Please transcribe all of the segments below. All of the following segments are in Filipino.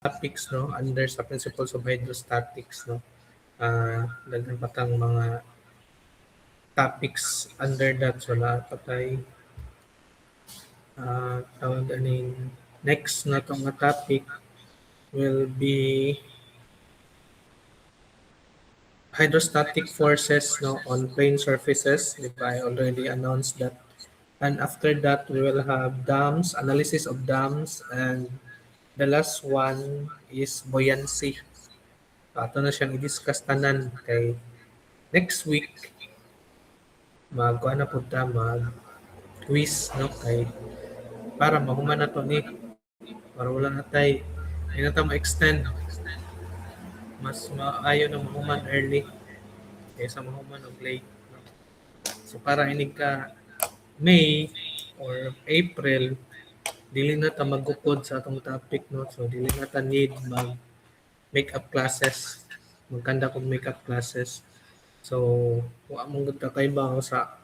topics no under sa principles of hydrostatics no. Daghan pa tang mga topics under that so patay tawag aning next na to nga topic will be hydrostatic forces no on plane surfaces. Di ba? I already announced that. And after that, we will have dams, analysis of dams, and the last one is buoyancy. Ato na siyang i-discuss tanan kay next week magkuha na pud ta mag quiz no kay para mahuman na to ni para wala na tay ay na ta ma-extend mas maayo na mahuman early kaysa mahuman og late no? So para inig ka May or April dili na ta magukod sa atong topic no so dili na ta need mag makeup classes magkanda kog makeup classes so wa mong gud ka kay bang sa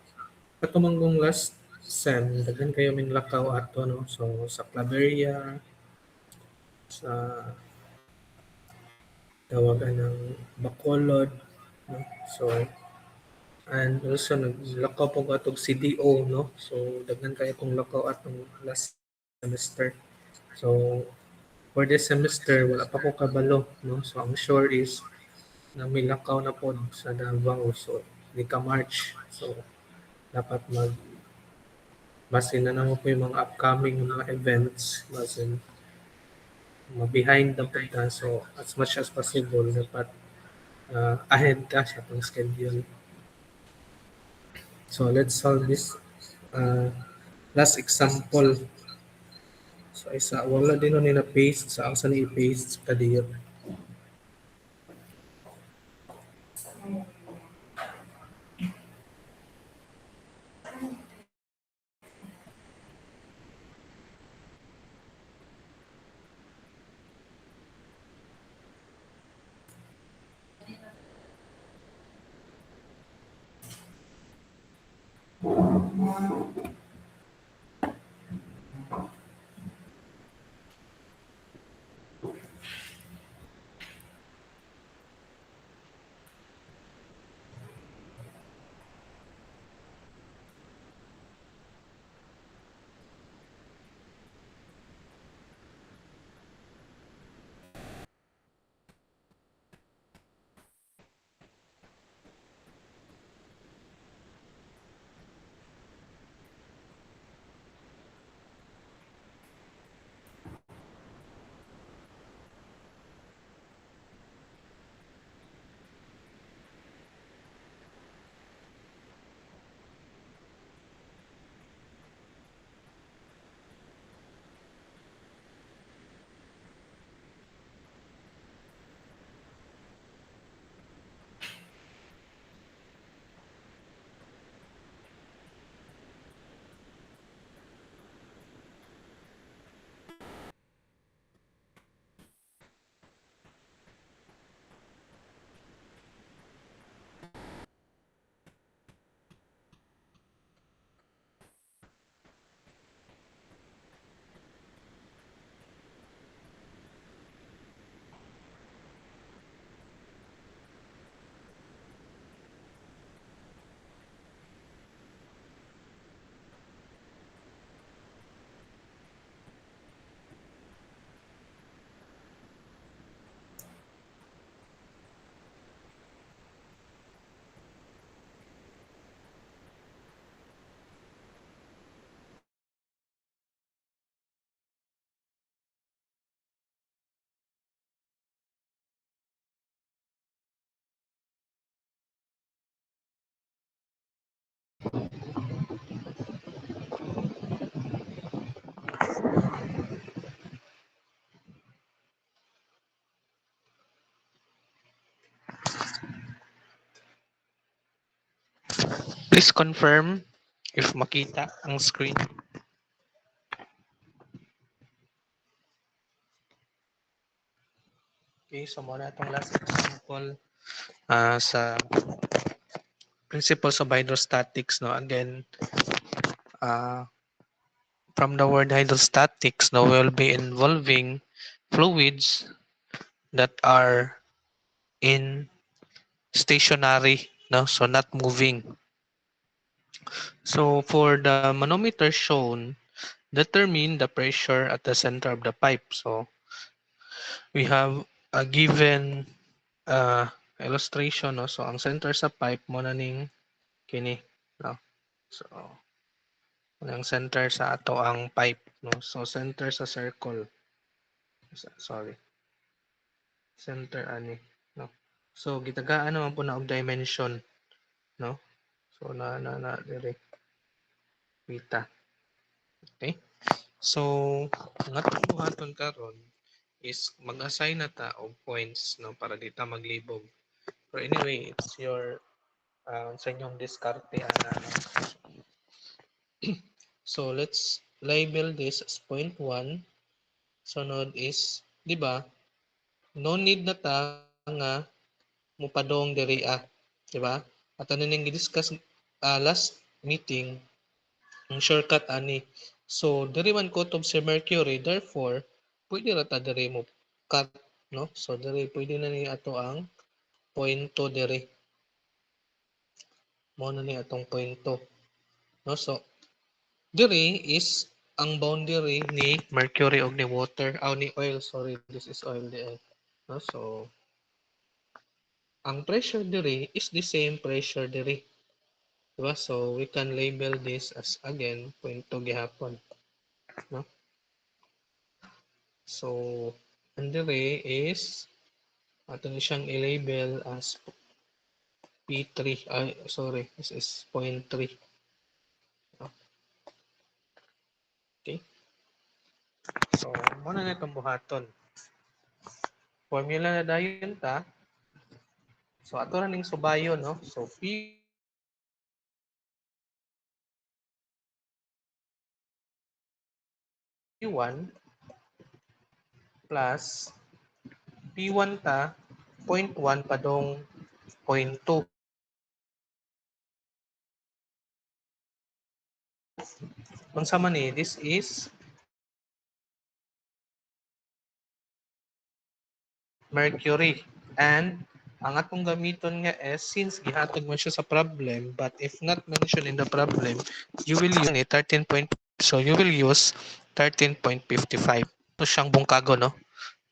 katumanggong last sem daghan kayo min lakaw ato no so sa Claveria sa tawagan ng Bacolod no? So and also naglakaw po atong CDO no so daghan kayo kung lakaw atong last semester so for this semester wala pa ko kabalo no so ang sure is na may lakaw na po sa Davao so di ka March so dapat basin na naman po yung mga upcoming mga events basin ma-behind na punta so as much as possible dapat ahead ka sa itong schedule. So let's solve this last example. So isa wala din ni na paste sa asa ni i-paste kadiyo. Please confirm if makita ang screen. Okay, so muna itong last example sa principles of hydrostatics. No? Again, from the word hydrostatics, no, we'll be involving fluids that are in stationary, no, so not moving. So for the manometer shown, determine the pressure at the center of the pipe. So we have a given illustration, no? So ang center sa pipe mo na ning kini, no? So ang center sa ato ang pipe, no? So center sa circle. Sorry. Center ani, no? So gitagaan naman po na og dimension, no? So na dire kita. Okay? So ang atong buhaton karon is mag-assign na ta og points, no, para di ta maglibog. But anyway, it's your sa inyong diskarte ana, no? So let's label this as point 1. Sunod is, di ba? No need na ta nga mupadong diri di ba? At ano ning discuss last meeting, ang shortcut ani. So diri man kutob si Mercury, therefore pwede ra ta diri mo cut, no? So diri pwede na ni ato ang point 2 diri. Mo na ni atong point 2, no? So diri is ang boundary ni mercury og ni water, ni oil, sorry, this is oil di ay. No? So ang pressure diri is the same pressure diri. Diba? So we can label this as again point 2 gihapon. No? So ang diri is ato ni siyang i-label as P3. Ay, sorry, this is point 3. No? Okay? So, muna na itong buhaton. Formula na dayon ta. So ato na ning subayon, no? So P1 plus P1 ta point 1 padong point 2. Unsa man ni, this is mercury. And ang atong gamiton nga is, since gihatag man siya sa problem, but if not mentioned in the problem, you will use 13. So you will use 13.55. Ito siyang bungkago, no?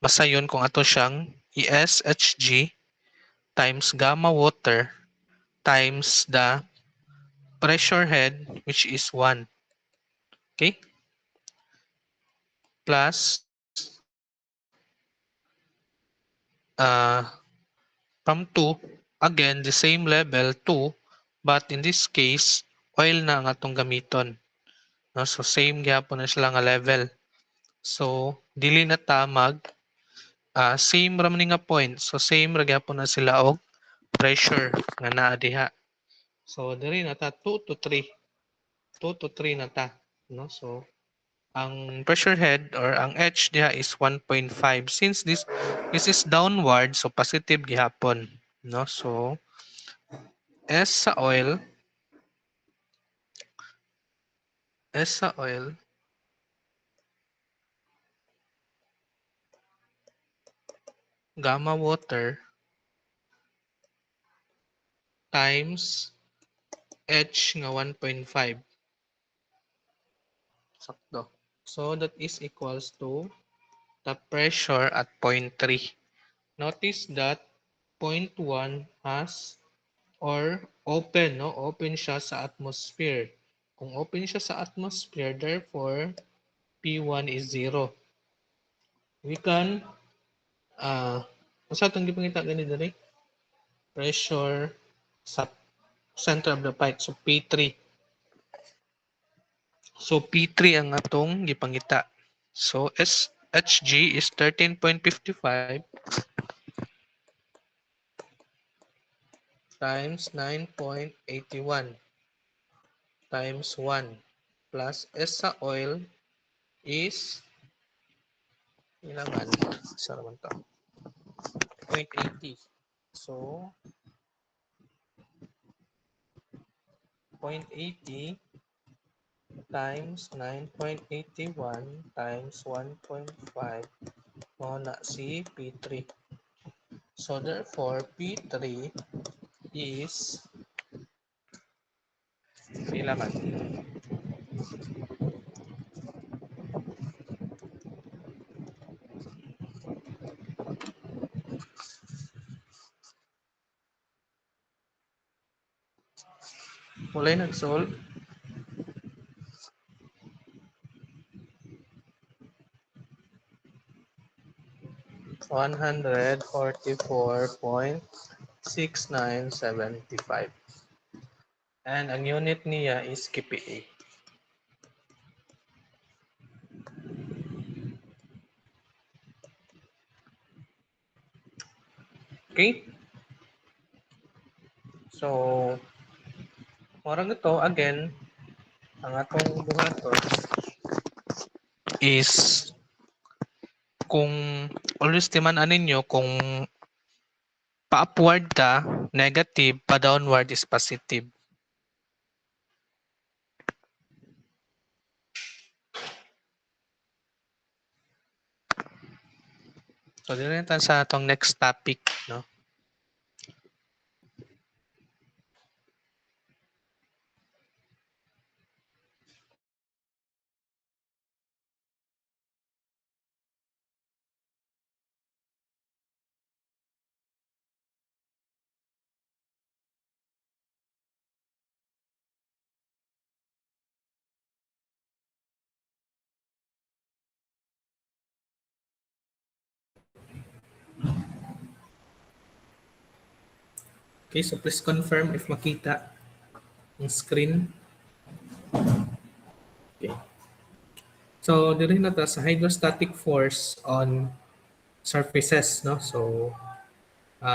Masayon kung ato siyang ESHG times gamma water times the pressure head, which is 1. Okay? Plus from 2, again, the same level, 2, but in this case, oil na ang atong gamiton. No? So, same gyapon na sila nga level. So, dili na ta mag same ra man nga point. So, same ra gyapon na sila og pressure nga naa diha. So, diri na ta 2 to 3. 2 to 3 na ta. No? So, ang pressure head or ang H diha is 1.5. Since this is downward, so positive gihapon. No? So, S sa oil, S sa oil, gamma water times H nga 1.5. Sakto. So that is equals to the pressure at point 3. Notice that point 1 has or open, no? Open siya sa atmosphere. Kung open siya sa atmosphere, therefore P1 is 0. We can sa itong gipangita gani diri? Pressure sa center of the pipe. So P3. So P3 ang atong gipangita. So SHG is 13.55 times 9.81 times 1 plus S sa oil is ilangan sa naman to 0.80. So 0.80 times 9.81 times 1.5 Mao na si P3. So therefore, P3 is pila man? Mulay nag-solve. 144.6975. And ang unit niya is KPA. Okay? So, morang ito, again, ang atong buhaton is kung always timan-an ninyo kung pa-upward ta, negative, pa-downward is positive. So, dito na sa atong next topic, no? Okay, so please confirm if makita ang screen. Okay. So, dito na ta sa hydrostatic force on surfaces, no? So,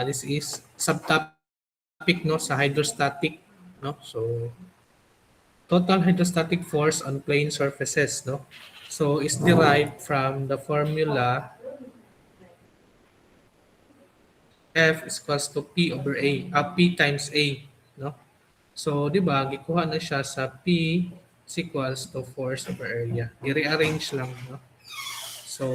this is subtopic, no, sa hydrostatic, no? So, total hydrostatic force on plane surfaces, no? So, is derived from the formula F is equals to P over A, P times A, no? So, di ba, gikuha na siya sa P is equals to force over area. I-rearrange lang, no? So,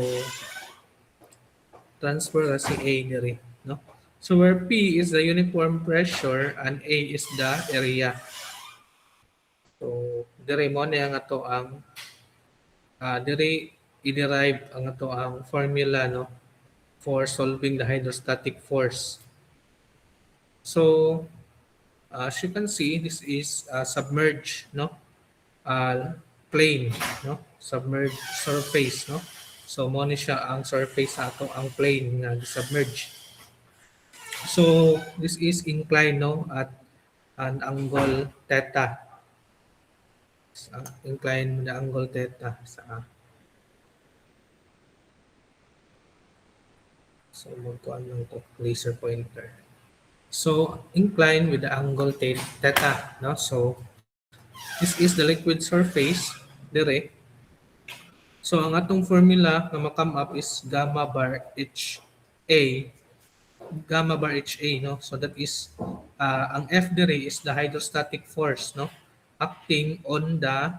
transfer na si A diri, no? So, where P is the uniform pressure and A is the area. So, diri mo na nga to ang diri i-derive ang ato ang formula, no, for solving the hydrostatic force. So, as you can see, this is submerged, no, plane, no, submerged surface, no. So, mo ni siya ang surface sa ato ang plane nga submerged. So, this is inclined, no, at an angle theta. Incline the angle theta sa so magkuhan lang to laser pointer. So incline with the angle theta, no? So this is the liquid surface dire. So ang atong formula na ma-come up is gamma bar HA, gamma bar HA, no? So that is ang F dire is the hydrostatic force, no, acting on the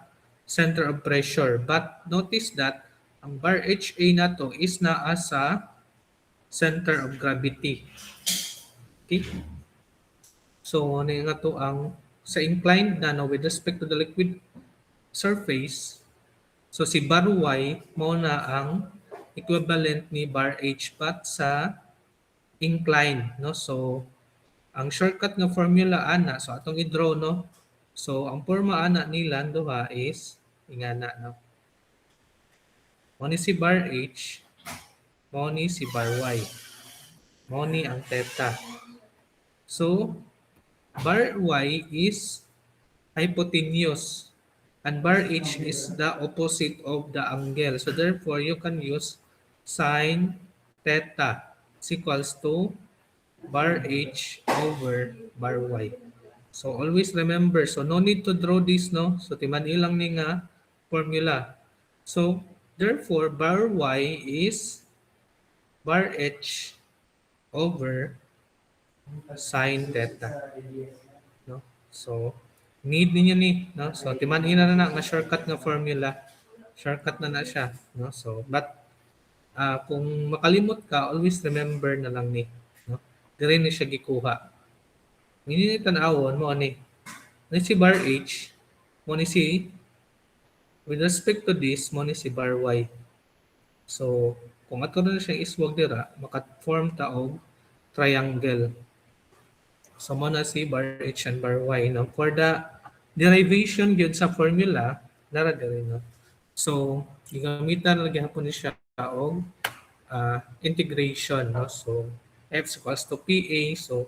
center of pressure. But notice that ang bar HA na to is naa sa center of gravity. Okay? So, ano nga to ang sa inclined na no, with respect to the liquid surface, so si bar Y mo na ang equivalent ni bar H but sa incline, no? So, ang shortcut nga formula ana, so atong i-draw, no? So, ang forma ana nila duha is ingana, no? Mo ni si bar H, mo ni si bar Y. Mo ni ang theta. So, bar Y is hypotenuse and bar H is the opposite of the angle. So therefore, you can use sine theta is equals to bar H over bar Y. So always remember, so no need to draw this, no? So timan ilang ni nga formula. So therefore, bar Y is bar H over sine theta. No? So, need ninyo ni, no? So, timan ina na nga shortcut nga formula. Shortcut na siya, no? So, but kung makalimot ka, always remember na lang ni. No? Dire ni siya gikuha. Ngini tan-awon mo ni si bar H, mo ni si with respect to this, mo ni si bar Y. So, kung ato na siyang iswag dira, maka-form ta og triangle. So, mo na si bar H and bar Y. No? For the derivation gyud sa formula, nara diri no. So, gigamitan lagi hapon ni siya og integration, no? So, f is equals to PA. So,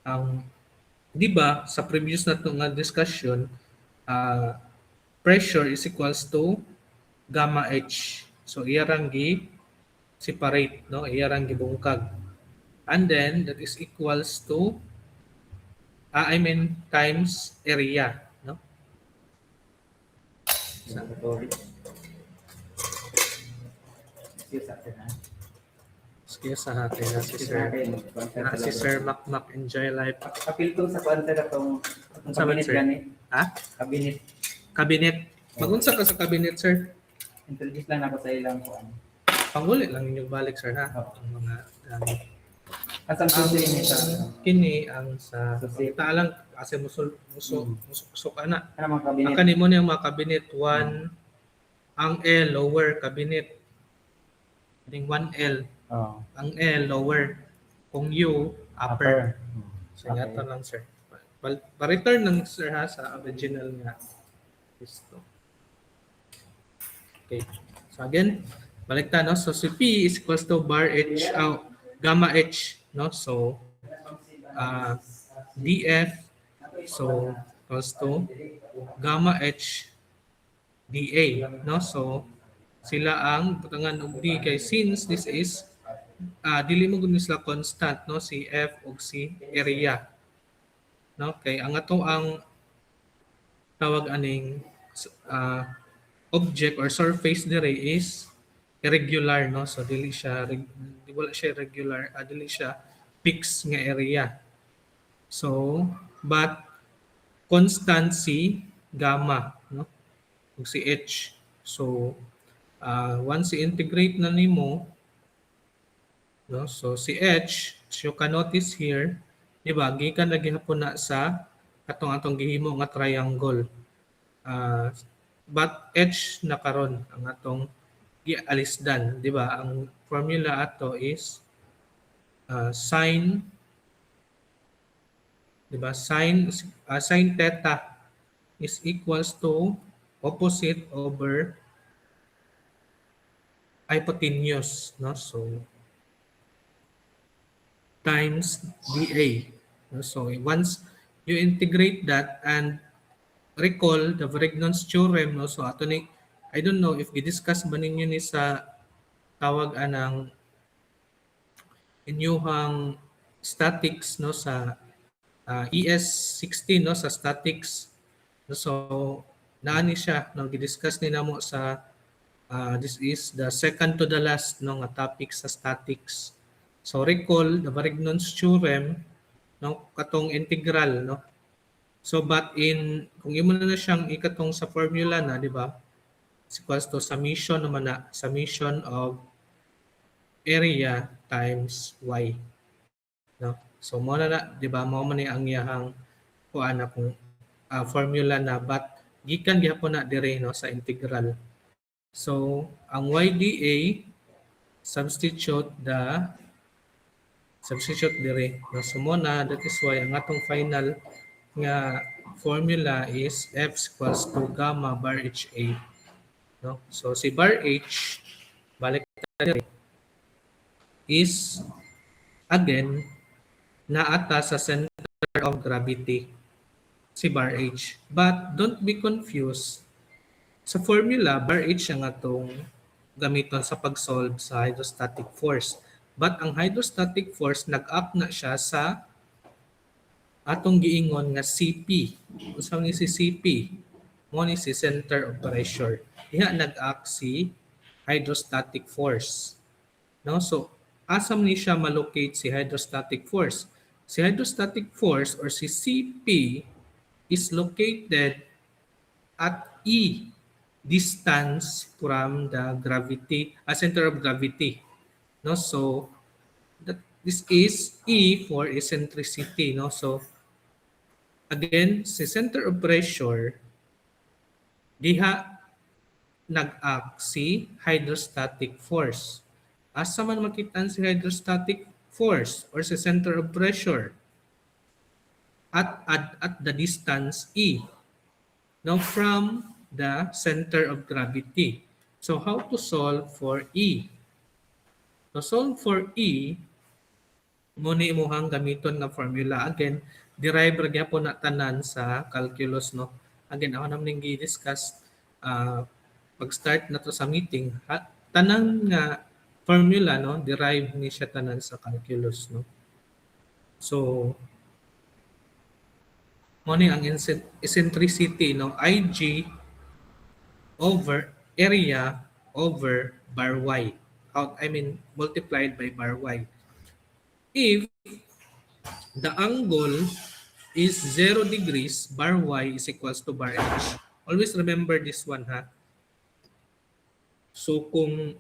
ang di ba sa previous na nga discussion, pressure is equals to gamma H. So, iyarang separate, no? Iyarang gibungkag. And then, that is equals to, times area, no? Excuse sa atin na si Sir Macmac enjoy life. Kapilto sa kwanta na itong Sa cabinet sir? gani. Ha? Cabinet. Cabinet. Magunsa ka sa cabinet, sir? Introduce lang ako sa ilang kuan. Panguli lang inyong balik, sir, ha? Oo. Ang mga gamit. Asang Ang susi ini sa kini ang sa Susi. taalang kasi musok ana. ano mga cabinet? Ang kanimo niyang mga cabinet 1 ang L lower cabinet. Ding 1L Oh. ang L lower. Kung U upper. So Okay. yato lang, sir. Pa-return ng sir ha sa original nga. Ito. Okay. So again, balik ta, no? So si P is equals to bar H, gamma H, no? So DF, so equals to gamma H dA, no? So sila ang butangan og D kay since this is dili mo gud sila constant, no? Si F ug si area. No? Kay ang ato ang tawag aning object or surface dire is irregular, no? So dili siya wala siya regular, dili siya fixed nga area. So but constant si gamma, no? Ug si H. So once i-integrate na nimo, no? So si H, so you can notice here, di ba? Gikan na gihapon na sa atong gihimo nga triangle. But H na karon ang atong gialisdan, di ba? Ang formula ato is sin, di ba? Sin theta is equals to opposite over hypotenuse, no? So times dA. No? So once you integrate that and recall the Vrignon's theorem, no? So ato ni, I don't know if i-discuss ba ninyo ni sa tawag anang inyuhang statics, no, sa ES16, no, sa statics. So naani siya, no, gi-discuss ni namo sa this is the second to the last, no, nga topic sa statics. So recall the Vrignon's theorem, no, katong integral, no. So but kung imo na siyang ikatong sa formula na, di ba? Is equals to summation naman na, summation of area times y. No? So mo na, di ba? Mo man ni ang iyahang kuan na kung formula na, but gikan gihapon na dire, no, sa integral. So ang y dA substitute dire, no. So mo na, that is why ang atong final nga formula is f equals to gamma bar HA, no. So si bar H, balik ta is again naata sa center of gravity si bar H, but don't be confused sa formula. Bar H ang atong gamiton sa pag-solve sa hydrostatic force, but ang hydrostatic force nag-act na siya sa atong giingon nga CP. Unsa ni si CP? Mo ni si center of pressure. Diha nag-act si hydrostatic force. No? So asam ni siya malocate si hydrostatic force? Si hydrostatic force or si CP is located at E distance from the gravity, center of gravity. No, so this is E for eccentricity. No, so again, si center of pressure diha nag-act si hydrostatic force. Asa man makitaan si hydrostatic force or si center of pressure at the distance E. Now from the center of gravity. So how to solve for E? To solve for E, muna imuhang gamiton nga formula. Again, derive ra gyapon na tanan sa calculus, no. Again, ako naman gi-discuss pag-start na to sa meeting. Tanang nga formula, no, derive ni siya tanan sa calculus, no. So muna ang eccentricity, no, IG over area over bar y. Multiplied by bar y. If the angle is 0 degrees, bar y is equals to bar h. Always remember this one, ha. So kung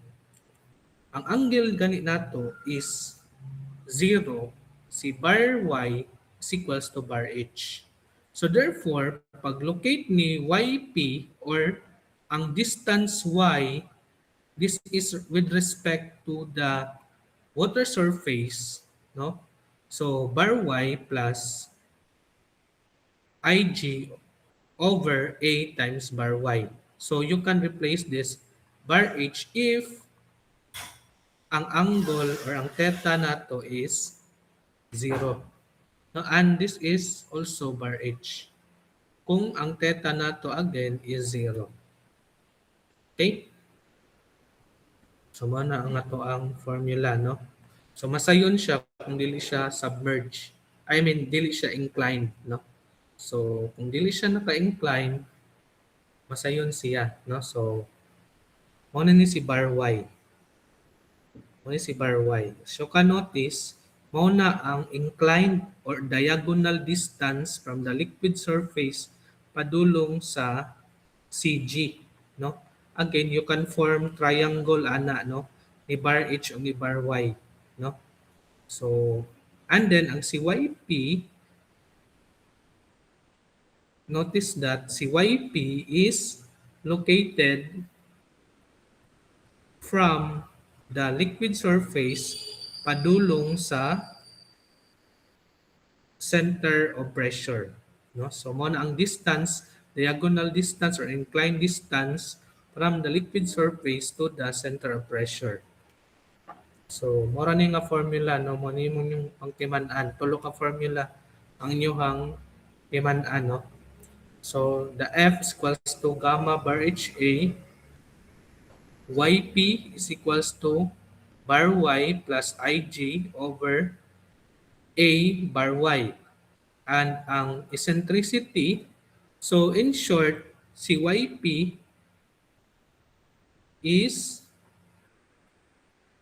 ang angle gani nato is 0, si bar y is equals to bar h. So therefore, pag locate ni YP or ang distance y, this is with respect to the water surface, no? So bar y plus IG over A times bar y. So you can replace this bar h if ang angle or ang theta nato is 0. No, and this is also bar h. Kung ang theta nato again is 0. Okay? So mana ang ato ang formula, no? So masayon siya kung dili siya submerged. Dili siya inclined, no? So kung dili siya naka-incline, masayon siya, no? So muna ni si bar y. Muna si bar y. So ka notice, mauna ang inclined or diagonal distance from the liquid surface padulong sa CG, no? Again, you can form triangle ana, no, ni bar h o ni bar y, no? So and then ang si YP, notice that si YP is located from the liquid surface padulong sa center of pressure, no? So mo na ang distance, diagonal distance or inclined distance from the liquid surface to the center of pressure. So mo ra ni nga formula, no, mo ni mo yung pangtiman-an, tulo ka formula ang inyong timan-an, no. So the F is equals to gamma bar HA, YP is equals to bar Y plus IG over A bar Y. And ang eccentricity, so in short, si YP is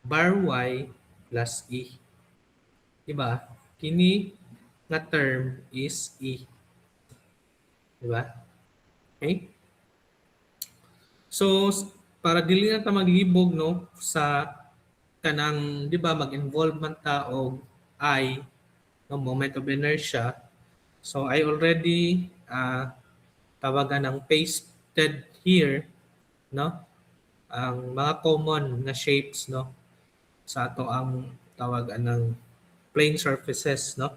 bar Y plus E. Diba? Kini nga term is E. Diba? Okay? So, para dili na ta maglibog, no, sa kanang, di ba, mag-involve man ta og I, no, moment of inertia. So, I already tawagan ng pasted here, no, ang mga common na shapes, no, sa ato ang tawagan ng plane surfaces, no.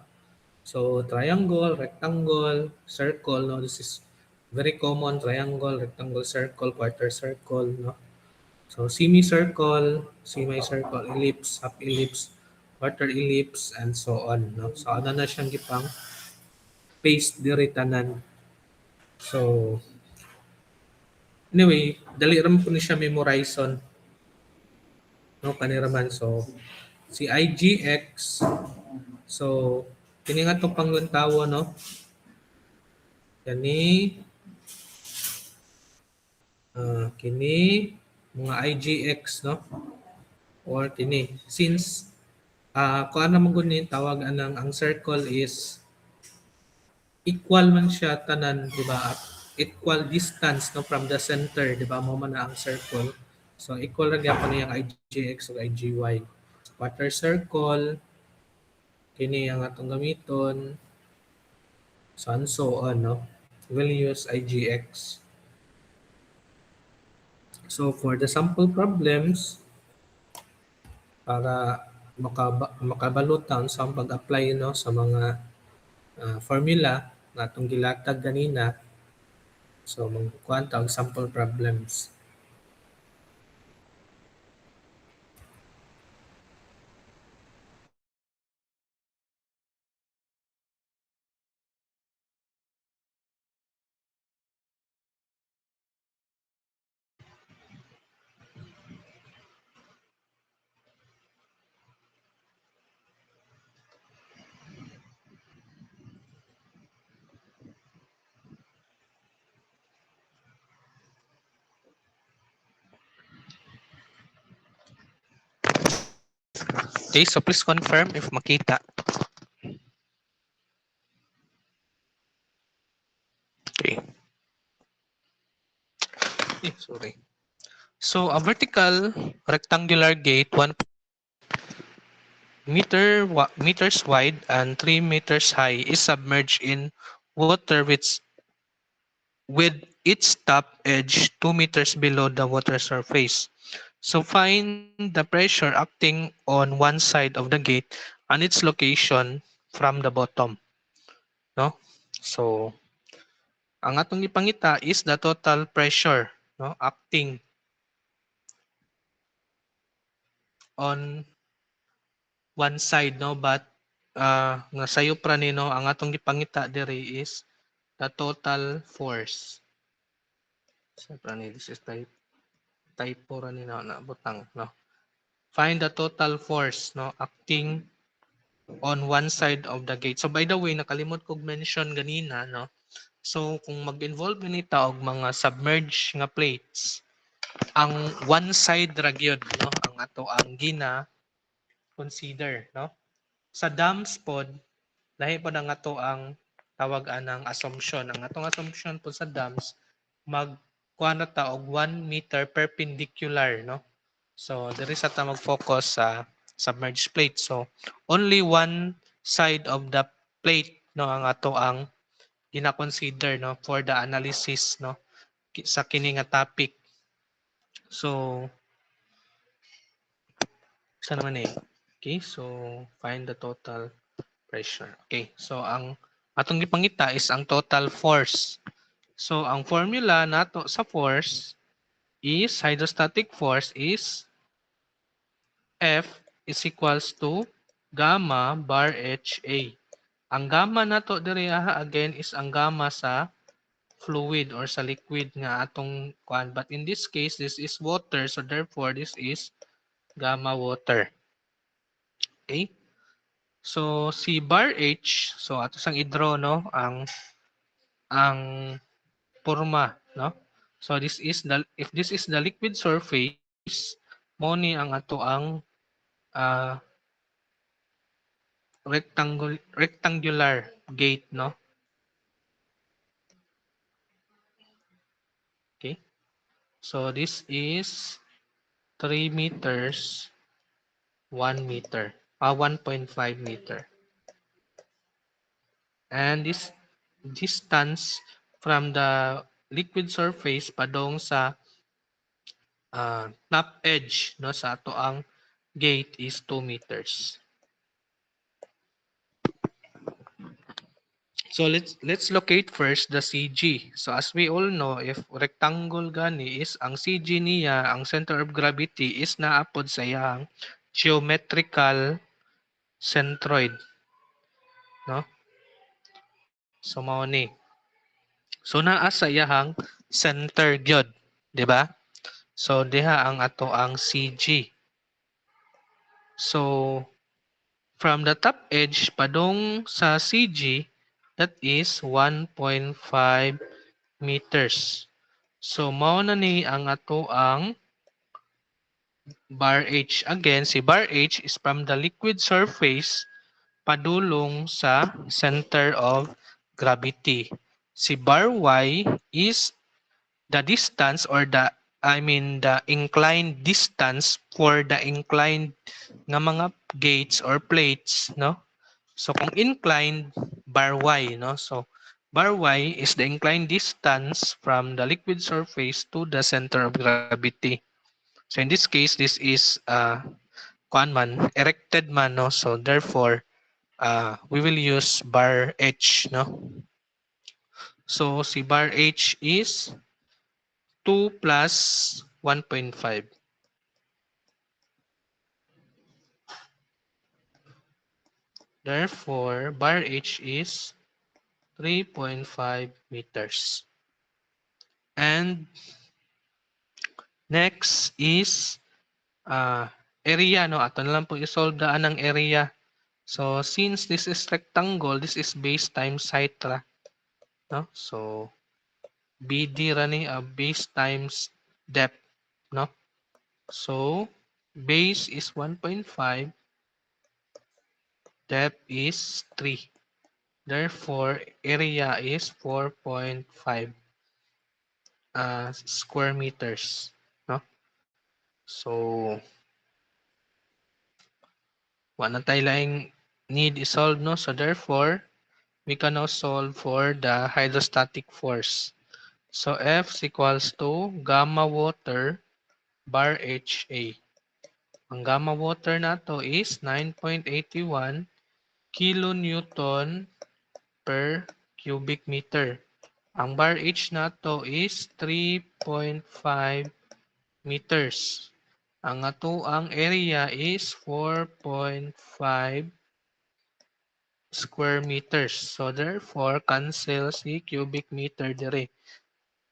So triangle, rectangle, circle, no, this is very common, triangle, rectangle, circle, quarter circle, no. So semicircle, semicircle, ellipse, half ellipse, quarter ellipse, and so on, no. So ano na siyang gipang paste diri tanan. So anyway, dali ram po ni siya memorization. No, kaniraman. So, si IGX, so, kini nga itong panglantawa, no? Kini, mga IGX, no? Or kini, since, kung ano naman gunin, tawag ang circle is, equal man siya tanan, di ba? equal distance no from the center, di ba? Mo man na ang circle. So equal ra gyapon niyang IGX ug IGY. Quarter circle kini ang atong gamiton, so and so on, no? We'll use IGX. So for the sample problems, para makabalot taon sa pag-apply no sa mga formula na atong gilatag kanina. So magkuhan ta og sample problems. Okay, so please confirm if makita. Okay. Sorry. So a vertical rectangular gate 1 meters wide and 3 meters high is submerged in water with its top edge 2 meters below the water surface. So find the pressure acting on one side of the gate and its location from the bottom. No? So ang atong ipangita is the total pressure, no, acting on one side, no, but nasayo pra ni, no, ang atong gipangita diri is the total force. So pra ni, this is typo ra ni na butang, no. Find the total force, no, acting on one side of the gate. So by the way, nakalimot kog mention ganina, no. So kung mag-involve nita og mga submerged nga plates, ang one side ra gyud, no, ang ato ang consider, no. Sa dams pod, lahi pod ang ato ang tawag anang assumption. Ang atong assumption po sa dams, magkuha na ta og 1 meter perpendicular, no. So diri sa ta mag-focus sa submerged plate. So only one side of the plate, no, ang ato ang gina-consider, no, for the analysis, no, sa kini nga topic. So sa naman eh. Okay, so find the total pressure. Okay, so ang atong gipangita is ang total force. So ang formula nato sa force is hydrostatic force is F is equals to gamma bar HA. Ang gamma nato diri again is ang gamma sa fluid or sa liquid nga atong kuan, but in this case this is water, so therefore this is gamma water. Okay? So si bar H, so ato sang i-draw, no, ang porma, no. So this is the, if this is the liquid surface, mo ni ang ato ang uh, rectangular gate, no. Okay? So this is 3 meters, 1 meter, 1.5 meter. And this distance from the liquid surface padong sa top edge, no, sa ato ang gate is 2 meters. So let's locate first the CG. So as we all know, if rectangle gani is ang CG niya, ang center of gravity is naapod sa iyang geometrical centroid, no? So mao ni. So naa sa iyang center gyud, di ba? So diha ang ato ang CG. So from the top edge padong sa CG, that is 1.5 meters. So mao na ni ang ato ang bar H. Again, si bar H is from the liquid surface padulong sa center of gravity. Si bar y is the distance or the inclined distance for the inclined nga mga gates or plates, no? So kung inclined, bar y, no? So bar y is the inclined distance from the liquid surface to the center of gravity. So in this case, this is kuan man, erected man, no? So therefore, we will use bar h, no? So si bar h is 2 plus 1.5. Therefore, bar h is 3.5 meters. And next is area, no? Ato na lang po isolve daan ng area. So since this is rectangle, this is base times height ra, no? So BD ra ni base times depth, no? So base is 1.5, depth is 3. Therefore, area is 4.5 square meters, no? So wala tayo laing need isolve, no? So therefore, we can now solve for the hydrostatic force. So F is equals to gamma water bar HA. Ang gamma water nato is 9.81 kilonewton per cubic meter. Ang bar H nato is 3.5 meters. Ang ato ang area is 4.5 square meters. So therefore, cancel si cubic meter dire.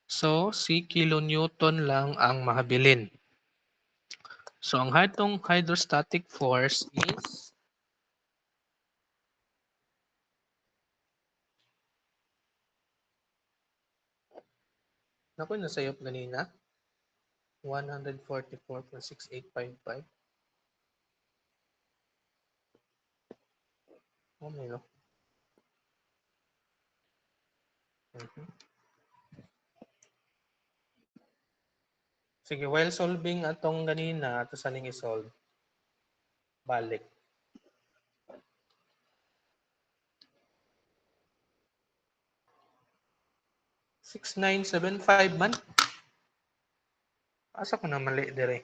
So si kilonewton lang ang mahabilin. So ang hatong hydrostatic force is naku nasayop ganina 144.6855. Oh, may no. Sige, while solving atong ganina, ato sa ning i-solve. Balik. 6975 man. Asa ko na mali dire?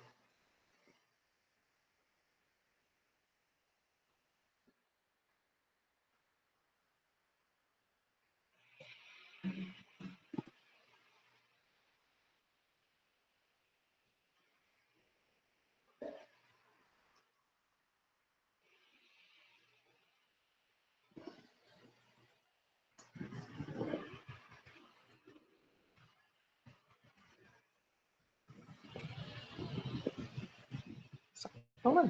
Sakto man.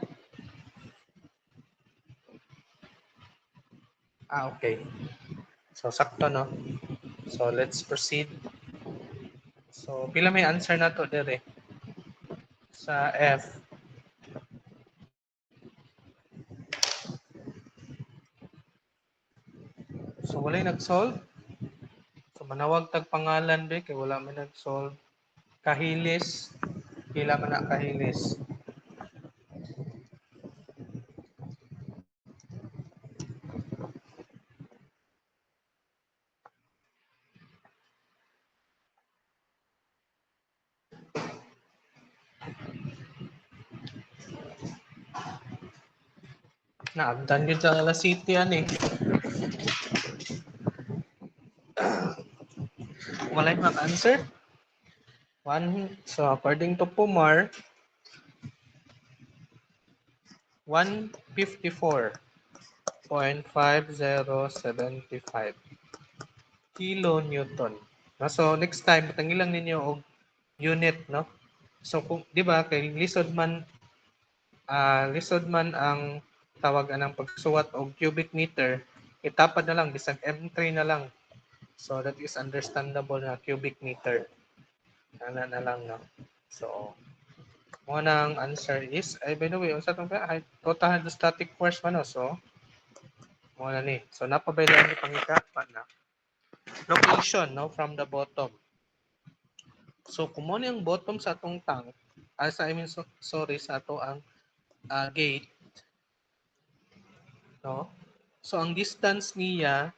Okay. So sakto no. So let's proceed. So pila may answer na to dire sa F. So walay nag-solve. So manawag tag pangalan be kay wala man nag-solve. Kahilis. Pila man na kahilis. Naabdan gyud sa Alas City ani. Walay mag-answer. So according to Pumar, 154.5075 kilonewton. So next time tangilang ninyo og unit, no? So kung di ba kay lisod man ang tawag anang pagsuwat og cubic meter, itapad na lang bisag M3 na lang. So that is understandable na cubic meter. Ana na lang, no? So mo nang answer is by the way unsa tong total hydrostatic force man, no? So mo na ni. So napabaylan ni pangita pa na. location, no, from the bottom. So kung mo yung bottom sa atong tank, sorry, sa ato ang gate, no? So ang distance niya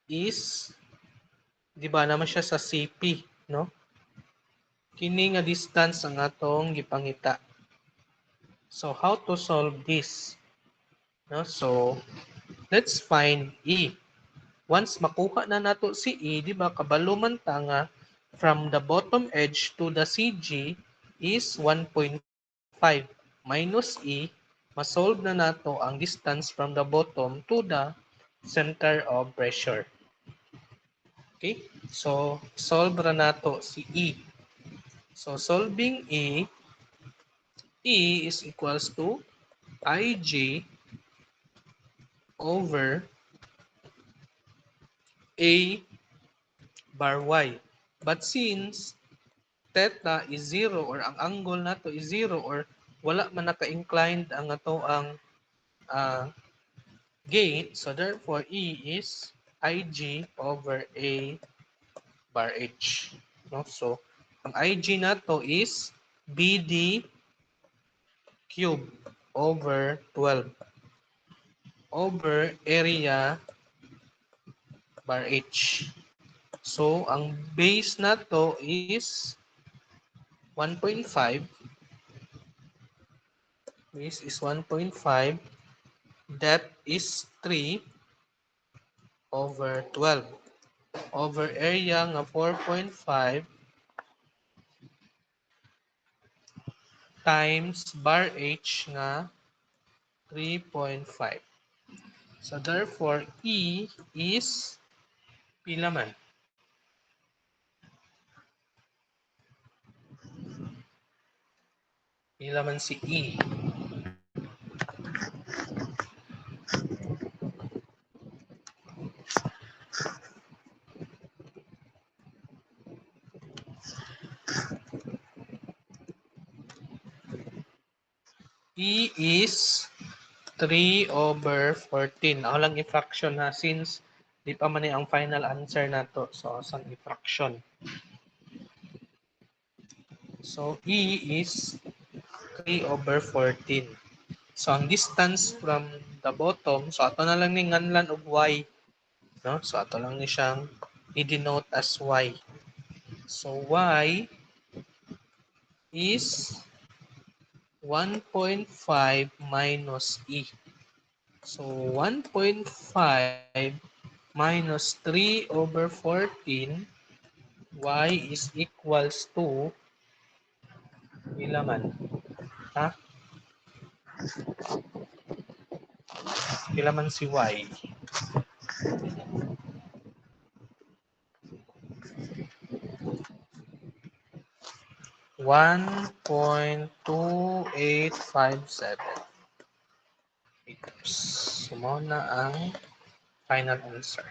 is, di ba naman siya sa CP, no? Kini nga distance ang atong gipangita. So how to solve this? No? So let's find E. Once makuha na nato si E, di ba, kabalo man ta nga from the bottom edge to the CG is 1.5 minus E, masolve na nato ang distance from the bottom to the center of pressure. Okay? So, solve ra nato si E. So, solving E, E is equals to Ig over A bar Y. But since theta is 0 or ang angle nato is 0 or wala man naka-inclined ang ato ang gate, so therefore E is Ig over A bar H. No? So, ang Ig nato is BD cube over 12 over area bar H. So, ang base nato is 1.5. Base is 1.5. Depth is 3 over 12 over area nga 4.5 times bar H nga 3.5. So therefore, E is pila man? Pila man si E? E is 3 over 14. Ako lang i-fraction ha since di pa man ang final answer nato. So, asang i-fraction. So, E is 3 over 14. So, ang distance from the bottom, so ato na lang ni nganlan og Y. No? So, ato lang ni siyang i-denote as Y. So, Y is 1.5 minus E. So, 1.5 minus 3 over 14, Y is equals to, ila man? Ha? Ila man si Y? 1.2857. Oops. Sumo na ang final answer.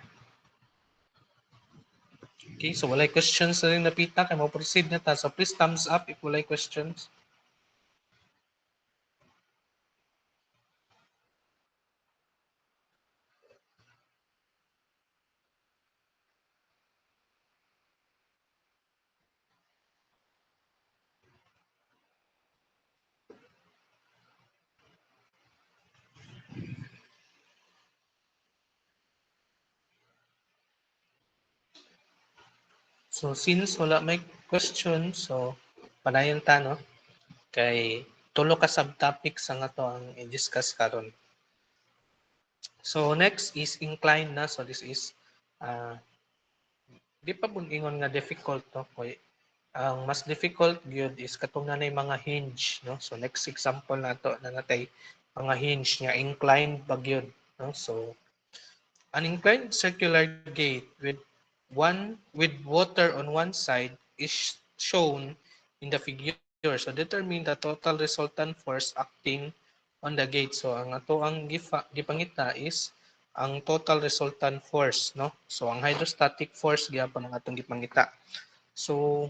Okay, so walay questions na rin napita. Kaya mo proceed na ta. So please thumbs up if walay questions. So since wala may question, so panayon ta, no? Kay tulo ka subtopics ang ato ang i-discuss karon. So next is incline na. So this is di pa bun ingon nga difficult, no? Kay ang mas difficult gyud is katong nanay mga hinge, no? So next example nato na natay mga hinge nga inclined ba gyud, no? So an inclined circular gate with water on one side is shown in the figure. So determine the total resultant force acting on the gate. So ang ato ang gipangita is ang total resultant force, no? So ang hydrostatic force gyapon ang atong gipangita. So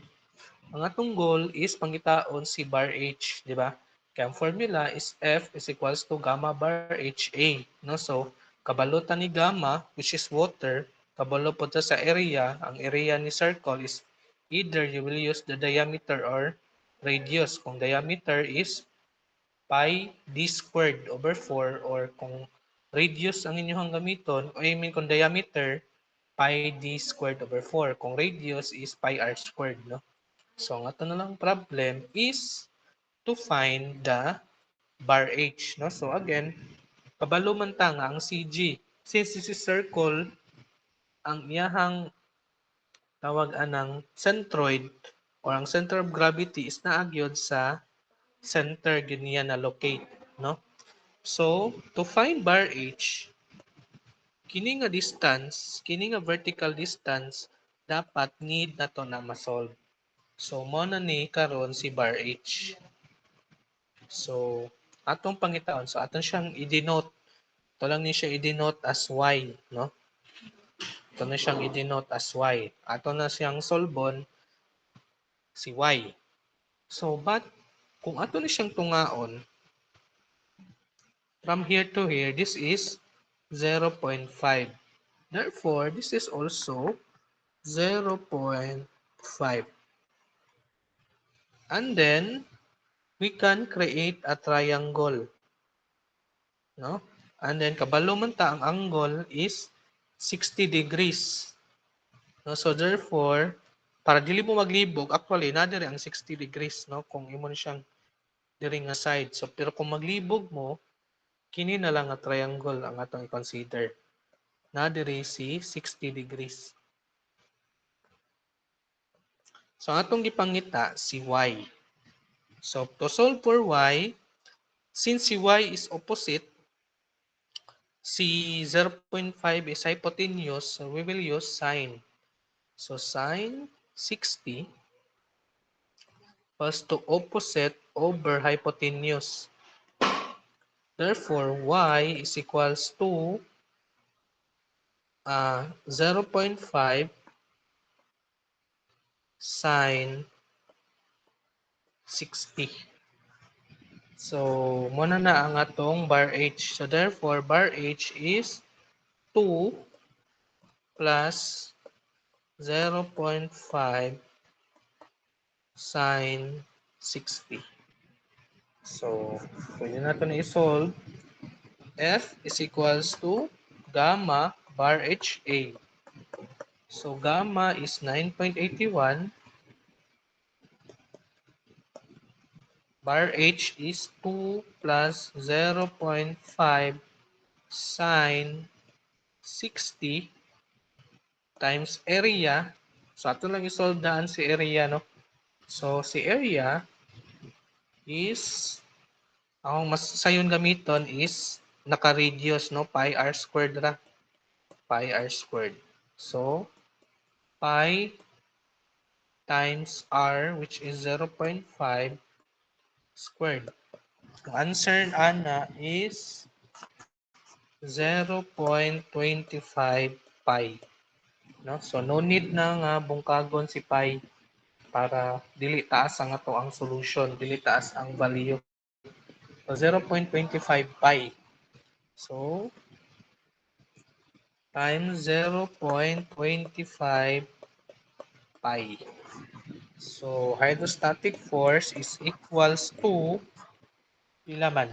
ang atong goal is pangitaon si bar H, di ba? Kaya ang formula is F is equals to gamma bar HA, no? So kabalutan ni gamma, which is water, Kabalo po ta sa area, ang area ni circle is either you will use the diameter or radius. Kung diameter is pi d squared over 4 or kung radius ang inyong gamiton, o I mean kung diameter, pi d squared over 4. Kung radius is pi r squared, no? So, ang ato na lang problem is to find the bar h, no? So, again, kabalo man ta nga ang CG. Since this is circle, ang iyahang tawag anang centroid or ang center of gravity is naagyod sa center gyud niya na locate, no? So, to find bar h, kini nga distance, kini nga vertical distance dapat need na to na ma-solve. So, mo na ni karon si bar h. So, atong pangitaon, so aton siyang i-denote. Ito lang ni siya i-denote as y, no? Ito na siyang i-denote as y. Ato na siyang solbon si y. So, but kung ato na siyang tungaon, from here to here, this is 0.5. Therefore, this is also 0.5. And then, we can create a triangle. No? And then, kabalo man ta, ang angle is 60 degrees. No? So, therefore, para dili mo maglibog, actually, na diri ang 60 degrees, no? Kung imo ni siyang diri nga side. So, pero kung maglibog mo, kini na lang nga triangle ang atong i-consider. Na diri si 60 degrees. So, ang atong gipangita si y. So, to solve for y, since si y is opposite, si 0.5 is hypotenuse, so we will use sine. So, sine 60 equals to opposite over hypotenuse. Therefore, y is equals to 0.5 sine 60. So, muna na ang atong bar h. So, therefore, bar h is 2 plus 0.5 sine 60. So, pwede natin i-solve. F is equals to gamma bar HA. So, gamma is 9.81. Bar H is 2 plus 0.5 sine 60 times area. So, ato lang i-solve daan si area, no? So, si area is, ang mas sayon gamiton is naka-radius, no? Pi r squared ra. Pi r squared. So, pi times r, which is 0.5 squared. The answer ana is 0.25 pi. No? So, no need na nga bungkagon si pi para dili taas ang ato ang solution, dili taas ang value. So, 0.25 pi. So, times 0.25 pi. So, hydrostatic force is equals to pila man?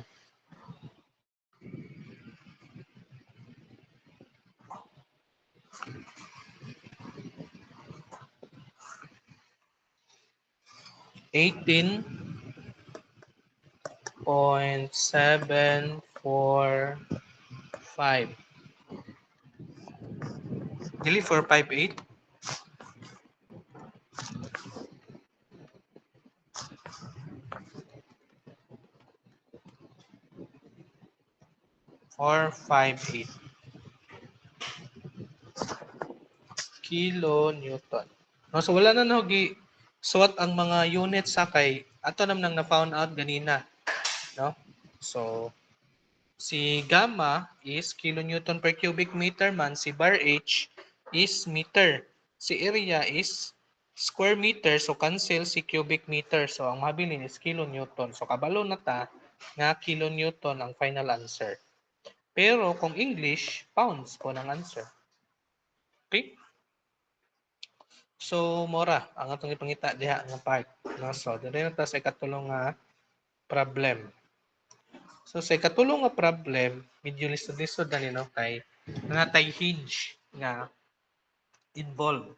18.745. Dili 458? Or 58 kilonewton. No, so wala na gi suwat ang mga units sa kay ato nam nang na-found out ganina, no? So si gamma is kilonewton per cubic meter man, si bar h is meter. Si area is square meter, so cancel si cubic meter. So ang mabilin is kilonewton. So kabalo na ta nga kilonewton ang final answer. Pero kung English, pounds po ng answer. Okay? So, mora ang atong ipangita diha nga part. No? So, dili na ta sa ikatulong nga problem. So, sa ikatulong nga problem, medyo lisod-lisod na nino kay natay hinge nga involved.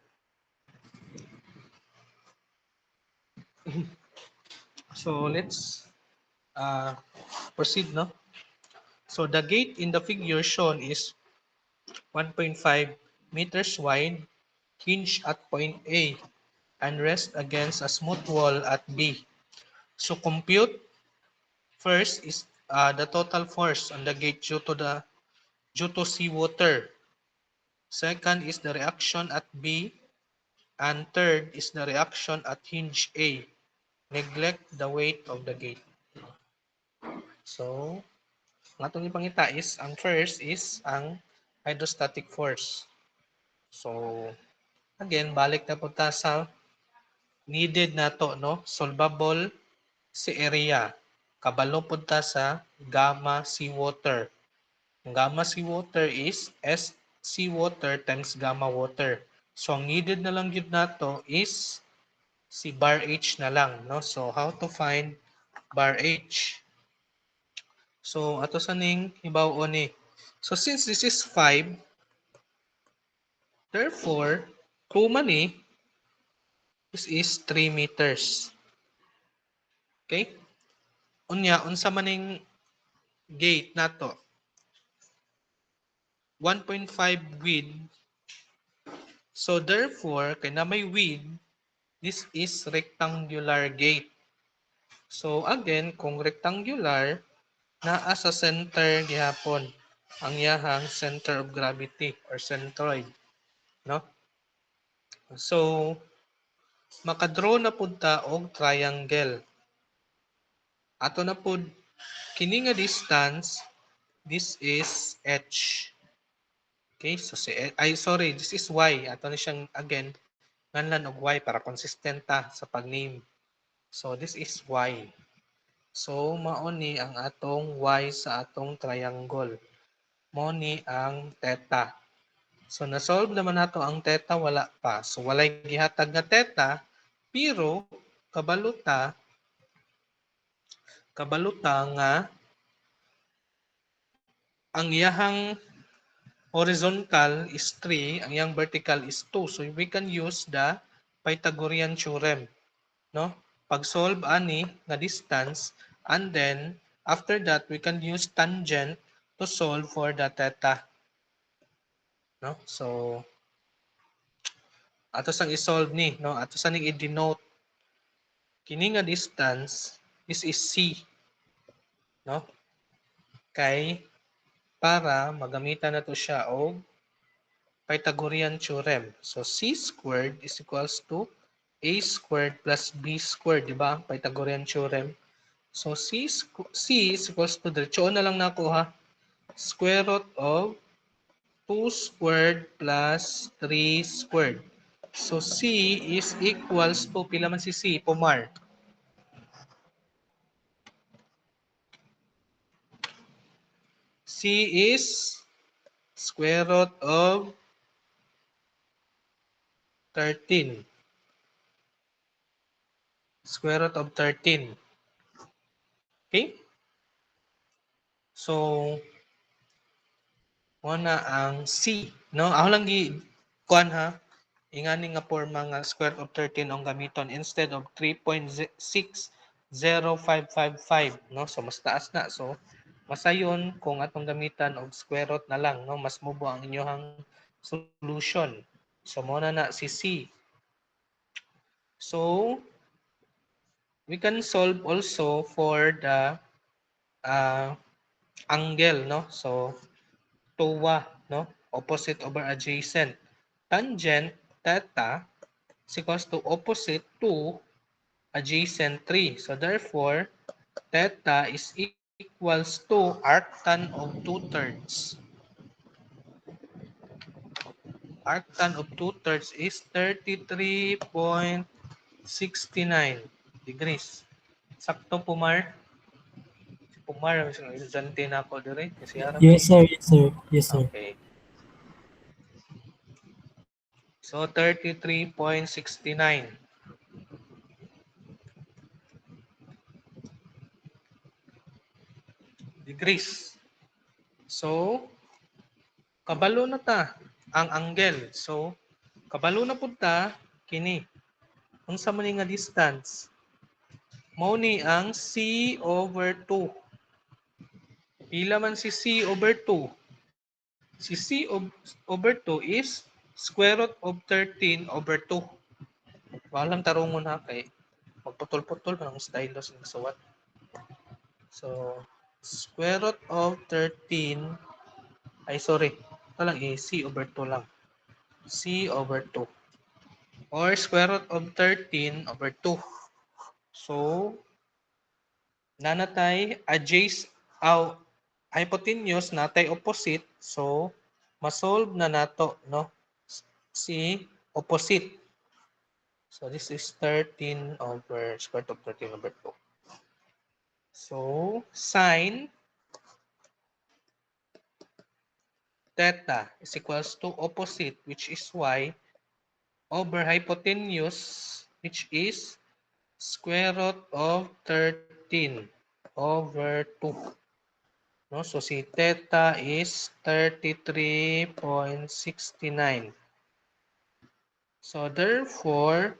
So, let's proceed, no? So, the gate in the figure shown is 1.5 meters wide, hinge at point A, and rest against a smooth wall at B. So, compute first is the total force on the gate due to seawater. Second is the reaction at B, and third is the reaction at hinge A. Neglect the weight of the gate. So, ang atong ipangita is, ang first is ang hydrostatic force. So, again, balik na punta sa needed na to, no? Solvable si area. Kabalo punta sa gamma seawater. Ang gamma seawater is S seawater times gamma water. So, ang needed na lang yun nato is si bar H na lang, no? So, how to find bar H? So, ato sa ning hibaw-on ni. So, since this is 5, therefore, kung man this is 3 meters. Okay? Unya, unsa maning gate nato? 1.5 width. So, therefore, kay na may width, this is rectangular gate. So, again, kung rectangular, naa sa center gihapon ang yahang center of gravity or centroid, no? So, makadraw na pud ta og triangle. Ato na pud kini nga distance, this is h. Okay, so sorry, this is y. Ato na siyang again nganlan og y para consistent ta sa pag-name. So this is y. So mao ni ang atong y sa atong triangle. Mao ni ang theta. So na-solve naman nato ang theta, wala pa. So walay gihatag nga theta, pero kabaluta nga ang iyahang horizontal is 3, ang iyang vertical is 2. So we can use the Pythagorean theorem, no? Pag-solve ani nga distance, and then after that we can use tangent to solve for the theta, no? So ato sang i-solve ni, no? Ato sang i-denote kini nga distance, this is c, no? Kay para magamitan nato siya og Pythagorean theorem. So c squared is equals to a squared plus b squared, di ba? Pythagorean theorem. So c is equals to, diretso na lang nako ha, square root of 2 squared plus 3 squared. So c is equals to, pila man si c, Pomar? C is square root of 13. Square root of 13. Okay? So, muna ang C, no? Ako lang kuan ha. Ingani nga forma nga square root of 13 ang gamiton instead of 3.60555, no? So mas taas na. So masayon kung atong gamitan og square root na lang, no? Mas mubo ang inyong solution. So muna na si C. So we can solve also for the angle, no? So TOA, no? Opposite over adjacent. Tangent theta is equals to opposite to adjacent 3. So therefore, theta is equals to arctan of 2/3. Arctan of 2/3 is 33.69 degrees. Sakto, Pumar? Pumar, estudyante na ako dire. Kasi harap. Yes, sir. Yes, sir. Yes, sir. Okay. So 33.69 degrees. So kabalo na ta ang angle. So kabalo na pud ta kini. Unsa man ni nga distance? Mao ni ang c over 2. Pila man si c over 2? Si over 2 is square root of 13 over 2. Walang tarungon ha kay magputol-putol pa ng stylus ng suwat. So, square root of 13, ay sorry, ito lang c over 2 lang. C over 2. Or square root of 13 over 2. So, nanatay adjacent, hypotenuse natay opposite. So, masolve na nato, no? Si opposite. So, this is 13 over square root of 13 over 2. So, sine theta is equals to opposite, which is y, over hypotenuse, which is square root of 13 over 2. No? So, si theta is 33.69. So, therefore,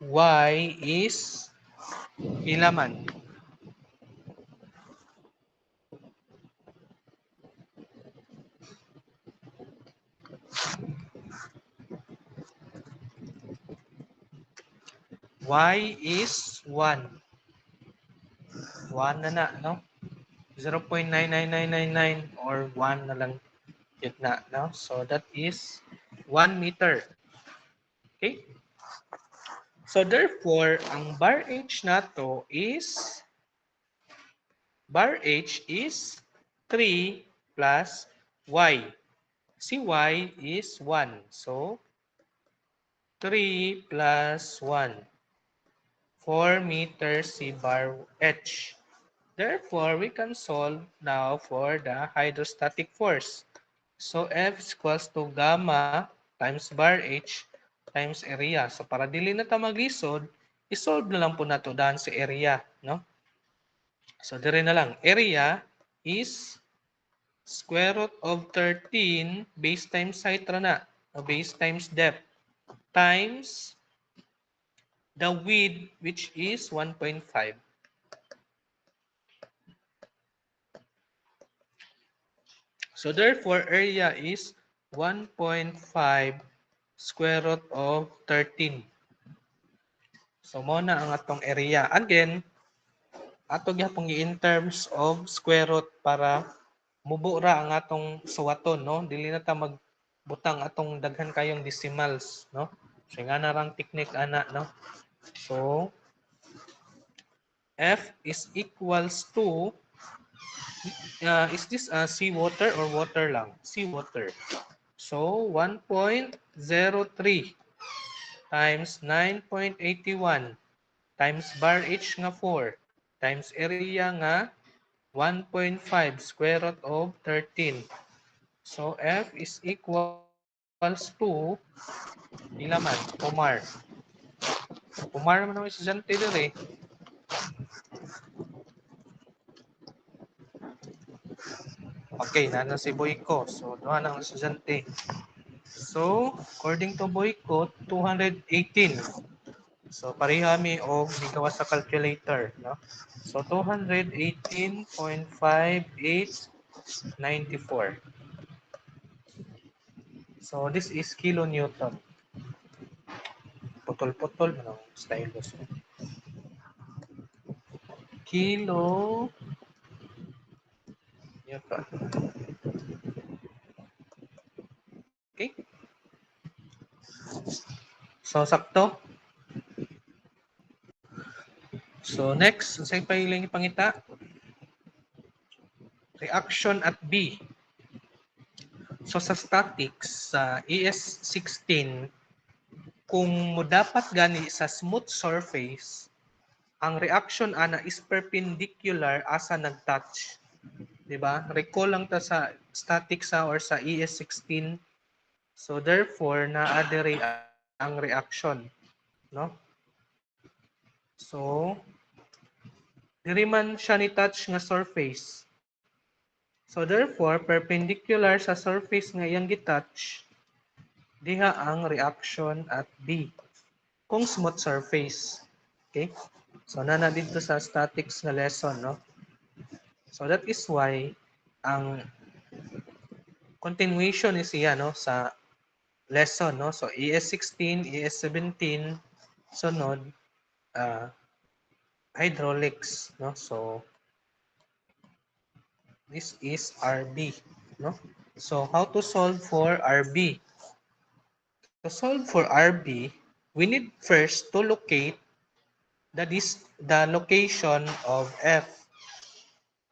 y is pila man? Y is 1. 1 na, no? 0.99999 or 1 na lang yun na, no? So, that is 1 meter. Okay? So, therefore, ang bar h nato is bar h is 3 plus y. Si y is 1. So, 3 plus 1. 4 meters si bar h. Therefore, we can solve now for the hydrostatic force. So, F is equals to gamma times bar H times area. So, para dili na ta maglisod, isolve na lang po nato daan sa area. No? So, dire na lang. Area is square root of 13 base times height na. Base times depth times the width, which is 1.5. So therefore, area is 1.5 square root of 13. So mo na ang atong area. Again, ato gyapon in terms of square root para mubo ra ang atong suwaton, no? Dili na ta magbutang atong daghan kayong decimals, no? So nga na rang technique ana, no? So F is equals to is this seawater or water lang? Seawater. So, 1.03 times 9.81 times bar h nga 4 times area nga 1.5 square root of 13. So, F is equals to pila man? Pumar. Pumar man ang estudyante dire. Okay, nana si Boyko. So, doon ang estudyante. So, according to Boyko, 218. So, pareha mi og gigawa sa calculator, no? So, 218.5894. So, this is kilonewton. Putol-putol man ang stylus. Kilo Newton. Okay? So, sakto. So, next, sa ipahiling ipangita, reaction at B. So, sa statics, sa ES16, kung dapat gani sa smooth surface, ang reaction ana is perpendicular asa nag-touch. 'Di ba? Recall lang ta sa statics or sa ES16. So, therefore, naa diri ang reaction, no? So, diri man siya ni touch nga surface. So therefore, perpendicular sa surface nga iyang gitouch, diha ang reaction at B. Kung smooth surface. Okay? So nana dito sa statics nga lesson, no? So that is why ang continuation is iya, no, sa lesson, no? So ES16, ES17, sunod hydraulics, no? So this is RB, no? So how to solve for RB? To solve for RB, we need first to locate the location of F.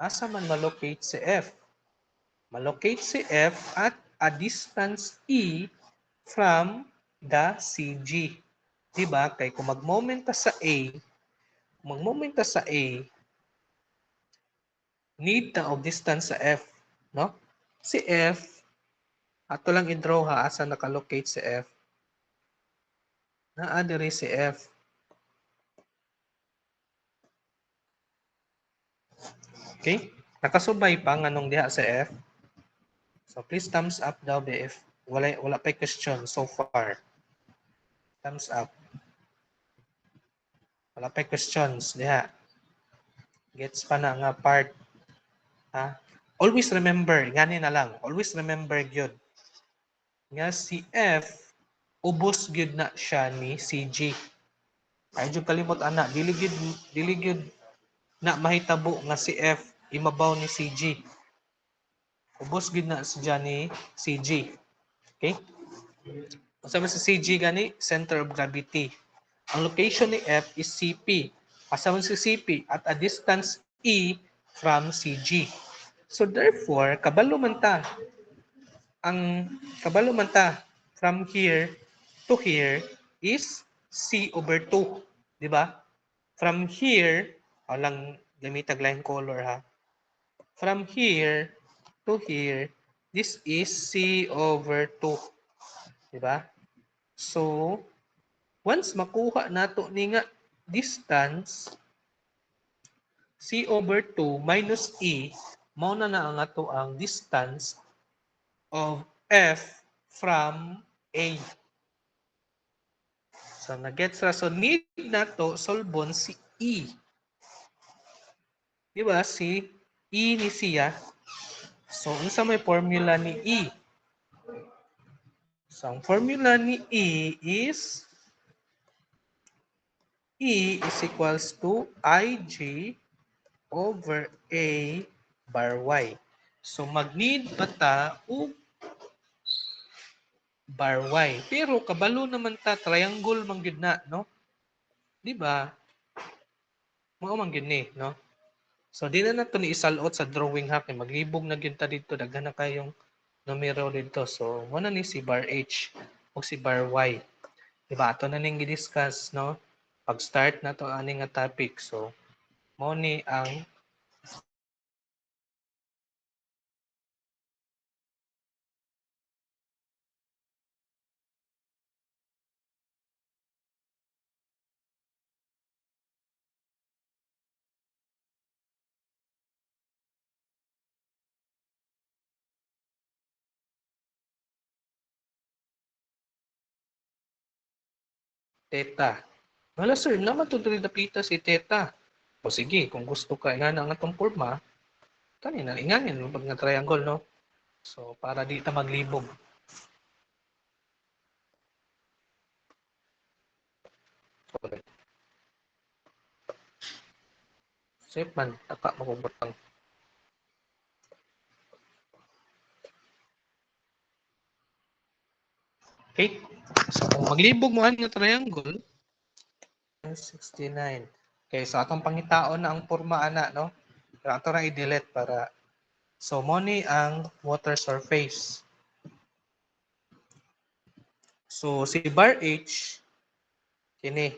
Asa man malocate si F? Malocate si F at a distance E from the CG. Diba? Kay kung mag-moment sa A, need ta og distance sa F, no? Si F, ato lang i-draw ha asa nakalocate si F. Naa diri si F. Okay? Nakasubay pa nganong diha sa F. So please thumbs up daw if wala pa question so far. Thumbs up. Wala pa questions diha. Gets pa na nga part. Ha? Always remember, ngani na lang. Always remember gyud. Nga si F ubos gyud na siya ni CG. Ay jud kalimot ana, dili gyud na mahitabo nga si F imabaw ni CG. Ubos gyud na siya ni CG. Okay? Unsa man si CG gani? Center of gravity. Ang location ni F is CP. Asa man si CP? At a distance E from CG. So therefore, kabalo man ta from here to here is C over 2. Di ba? From here, lang gamitag line color ha. From here to here, this is C over 2. Di ba? So, once makuha nato ni nga distance, C over 2 minus E, mao na ang ato ang distance of F from A. So, nag-gets ra. So, need na to solbon si E. Di ba? Si E ni siya. So, unsa may formula ni E? So, ang formula ni E is E is equals to IG over A bar Y. So, mag-need pa ta og bar Y. Pero, kabalo naman ta, triangle man gyud na, no? Di ba? Mao man gyud ni, no? So, di na nato ni isalot sa drawing ha, kay maglibog na gyud ta dito, daghan na kayong numero dito. So, muna ni si bar H o si bar Y. Diba? Ito na ning i-discuss, no? Pag-start na to aning nga topic. So, mo ni ang theta. Wala sir, naman to diri dapita si theta. O sige, kung gusto ka nga na nga tong forma, kanina inganin mo pag nga triangle, no? So, para di ta maglibog. Okay. Safe man, taka makubutang. Okay? So, kung maglibog mo nga triangle, 69. Okay, so atong pangitaon na ang forma ana, no? Pero ato ra i-delete para so mo ni ang water surface. So si bar H kini.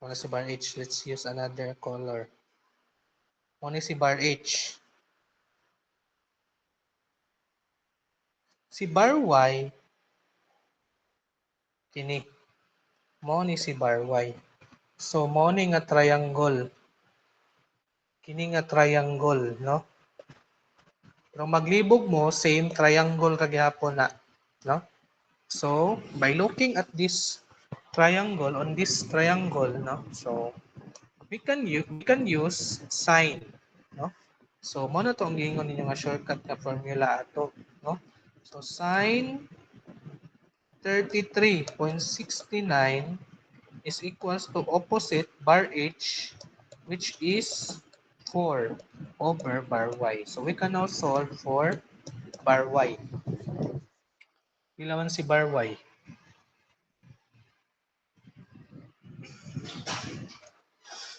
Wala si bar H, let's use another color. Mo ni si bar H. Si bar Y Kini. Mao ni si bar Y. So mao ni nga triangle. Kini nga triangle, no? Pero maglibog mo, same triangle ra gyapon na, no? So, by looking at this triangle, on this triangle, no? So, we can use sine, no? So, mo na to ang giingon ninyo nga shortcut na formula ato, no? So, sine 33.69 is equals to opposite bar h, which is 4 over bar y. So, we can now solve for bar y. Pila man si bar y?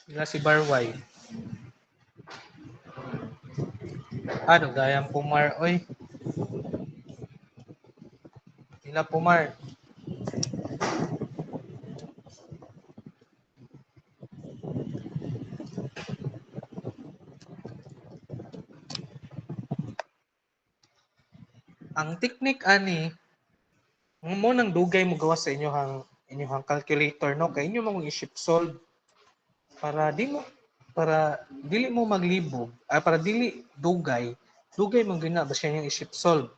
Pila si bar y? Ano, gayang pumar, oy. Pila pumar. Ang technique ani, mo nang dugay mo gawa sa inyong calculator, no? Kay inyo mong i-shift solve para di mo para dili mo maglibog, para dili dugay mo gina ba siya yung i-shift solve.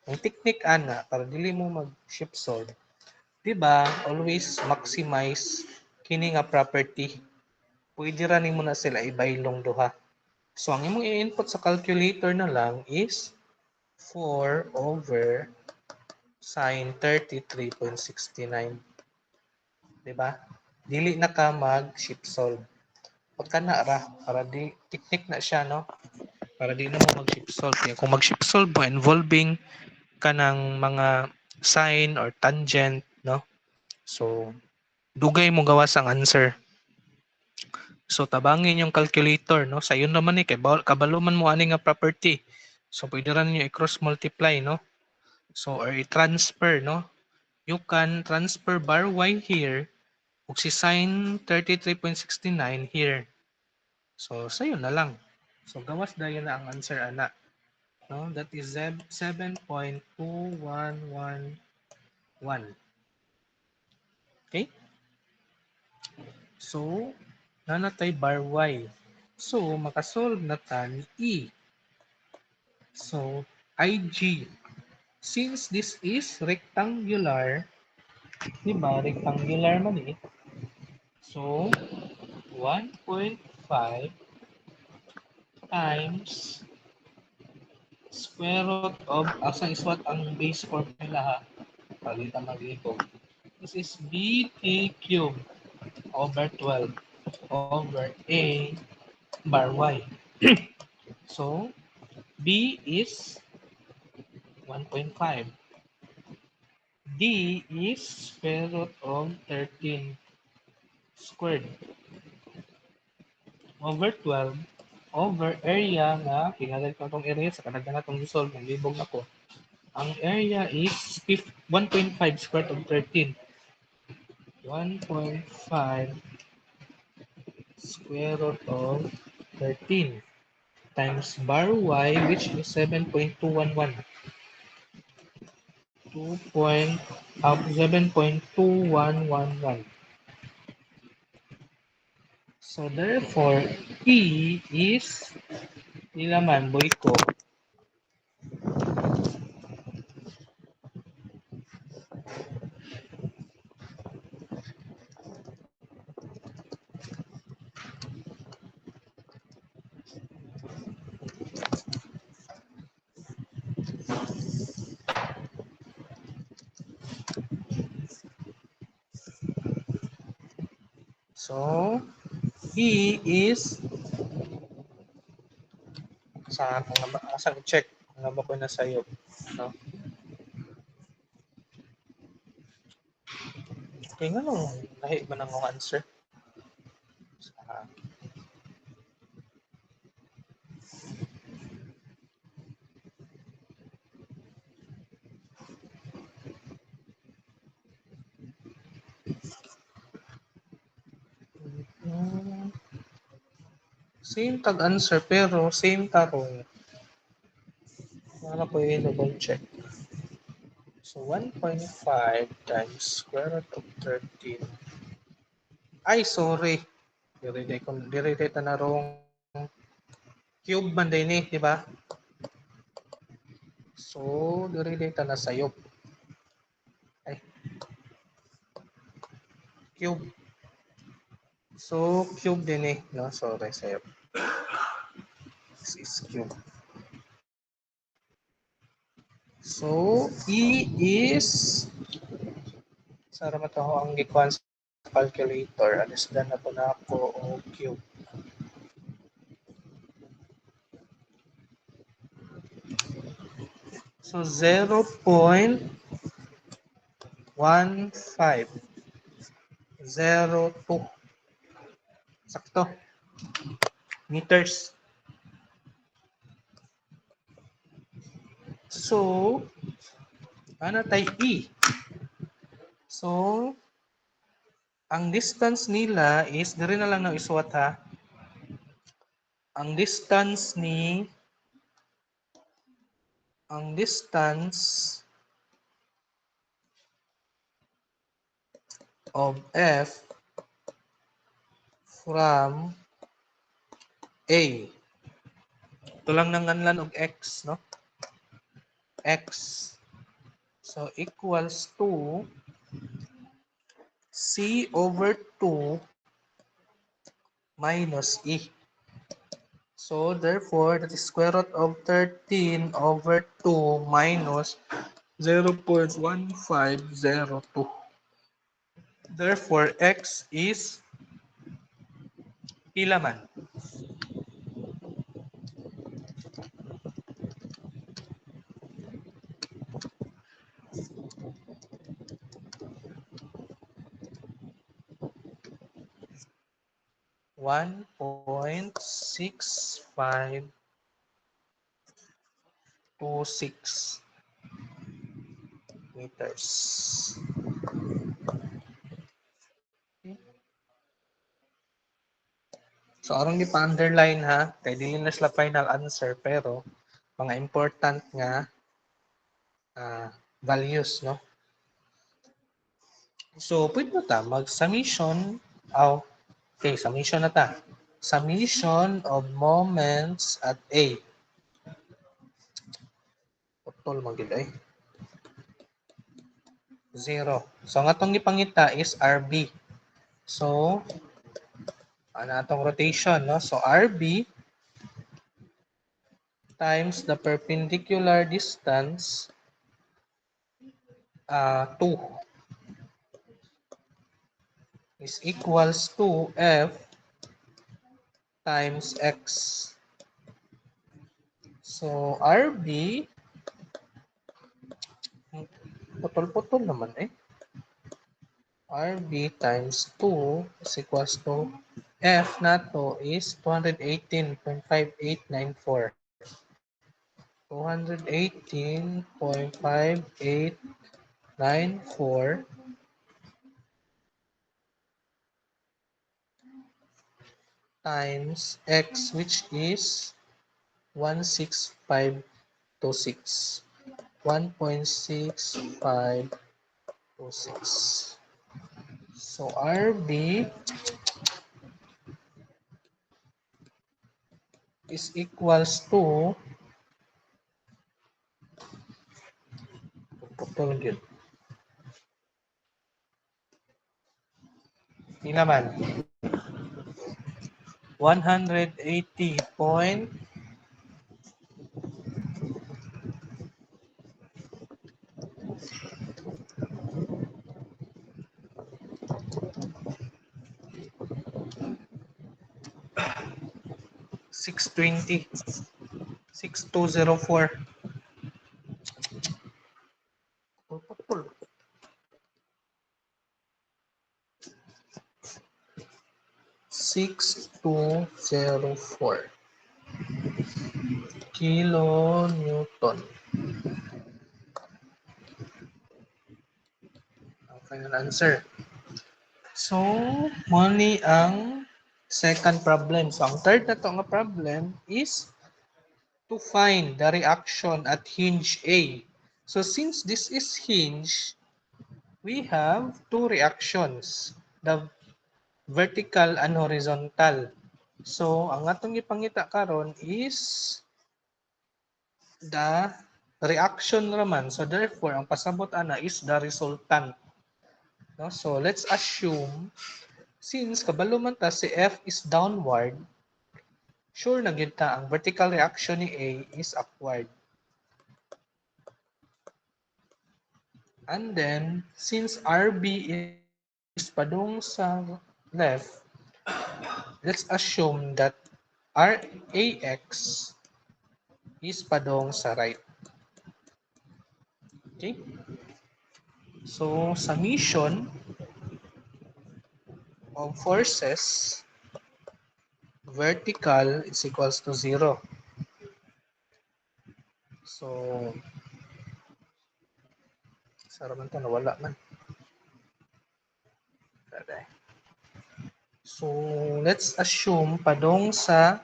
Ang technique ana para dili mo mag-shift solve, di ba? Always maximize kini nga property. Pwede ra nimo na sila ibaylong duha. So ang imong i-input sa calculator na lang is 4 over sine 33.69. Diba? Dili na ka mag-shift solve. Pagka na ra, para di, technique na siya, no? Para di na mo mag-shift solve. Kung mag-shift solve mo involving ka ng mga sine or tangent, no? So, dugay mo gawas ang answer. So, tabangin yung calculator, no? Sa yun naman kay kabalo man mo ani nga property. So, pwede rin nyo i-cross multiply, no? So, or i-transfer, no? You can transfer bar y here ug si sine 33.69 here. So, sayo na lang. So, gawas dayon na ang answer ana. No? That is 7.2111. Okay? So, nanatay bar y. So, makasolve na tan e. So, IG. Since this is rectangular, di ba? Rectangular man eh. So, 1.5 times square root of, asa iswat ang base formula ha. Pagita mag-ibog. This is BT cubed over 12 over A bar Y. So, B is 1.5. D is square root of 13 squared over 12 over area nga pinadal ko itong area sa kanagda na itong resolve ng libog na ko. Ang area is 1.5 squared of 13. 1.5 square root of 13 times bar y, which is 7.211. 7.2111. So therefore, E is ilaman boy ko. So, E is sa kung asa check nga ba ko na sayo, no? Kaya nga nung lahi ba nang answer? Sa same tag answer pero same tarong. Wala ko i-double check. So 1.5 times square root of 13. Ay, sorry. Dire ta na rong cube man din eh, di ba? So, dire ta na sayop. Ay, cube. So, cube din eh. No, sorry, sayop. This is cube. So, E is sara mataho ang gikuan sa calculator. Alisdan na po na ako o cube. So 0.1502. Sakto. Meters. So, ano tayo E? So, ang distance nila is, dire na lang na isuwat ha. Ang distance of F from A. Ito lang nanganlan og X, no? X. So, equals to C over 2 minus E. So, therefore, that is square root of 13 over 2 minus 0.1502. Therefore, X is pila man? 1.6526 meters. So, arong ipa-underline ha, kay dili na sila final answer, pero mga important nga values, no? So, pwede mo ta, mag-summation, okay, summation na ta. Summation of moments at A. Putol magid ay. 0. So, ang atong ipangita is RB. So, ano atong rotation, no? So, RB times the perpendicular distance 2 is equals to F times X. So, RB, putol-putol naman eh. RB times 2 is equals to F nato is 218.5894. 218.5894 times X, which is 16526. 1.6526. So RB is equals to pila man? 180. 620. 6204. Putol. 6204 kilonewton. Ang final answer. So, money ang second problem. So, ang third na to nga problem is to find the reaction at hinge A So since this is hinge, we have two reactions, the vertical and horizontal. So ang atong ipangita karon is the reaction naman. So therefore, ang pasabot ana is the resultant. No? So let's assume, since kabalo man ta si F is downward, sure na gyud ta ang vertical reaction ni A is upward. And then, since RB is padung sa left, let's assume that RAX is padung sa right. Okay? So, summation of forces vertical is equals to 0. So, sara man to, nawala man. So, let's assume padung sa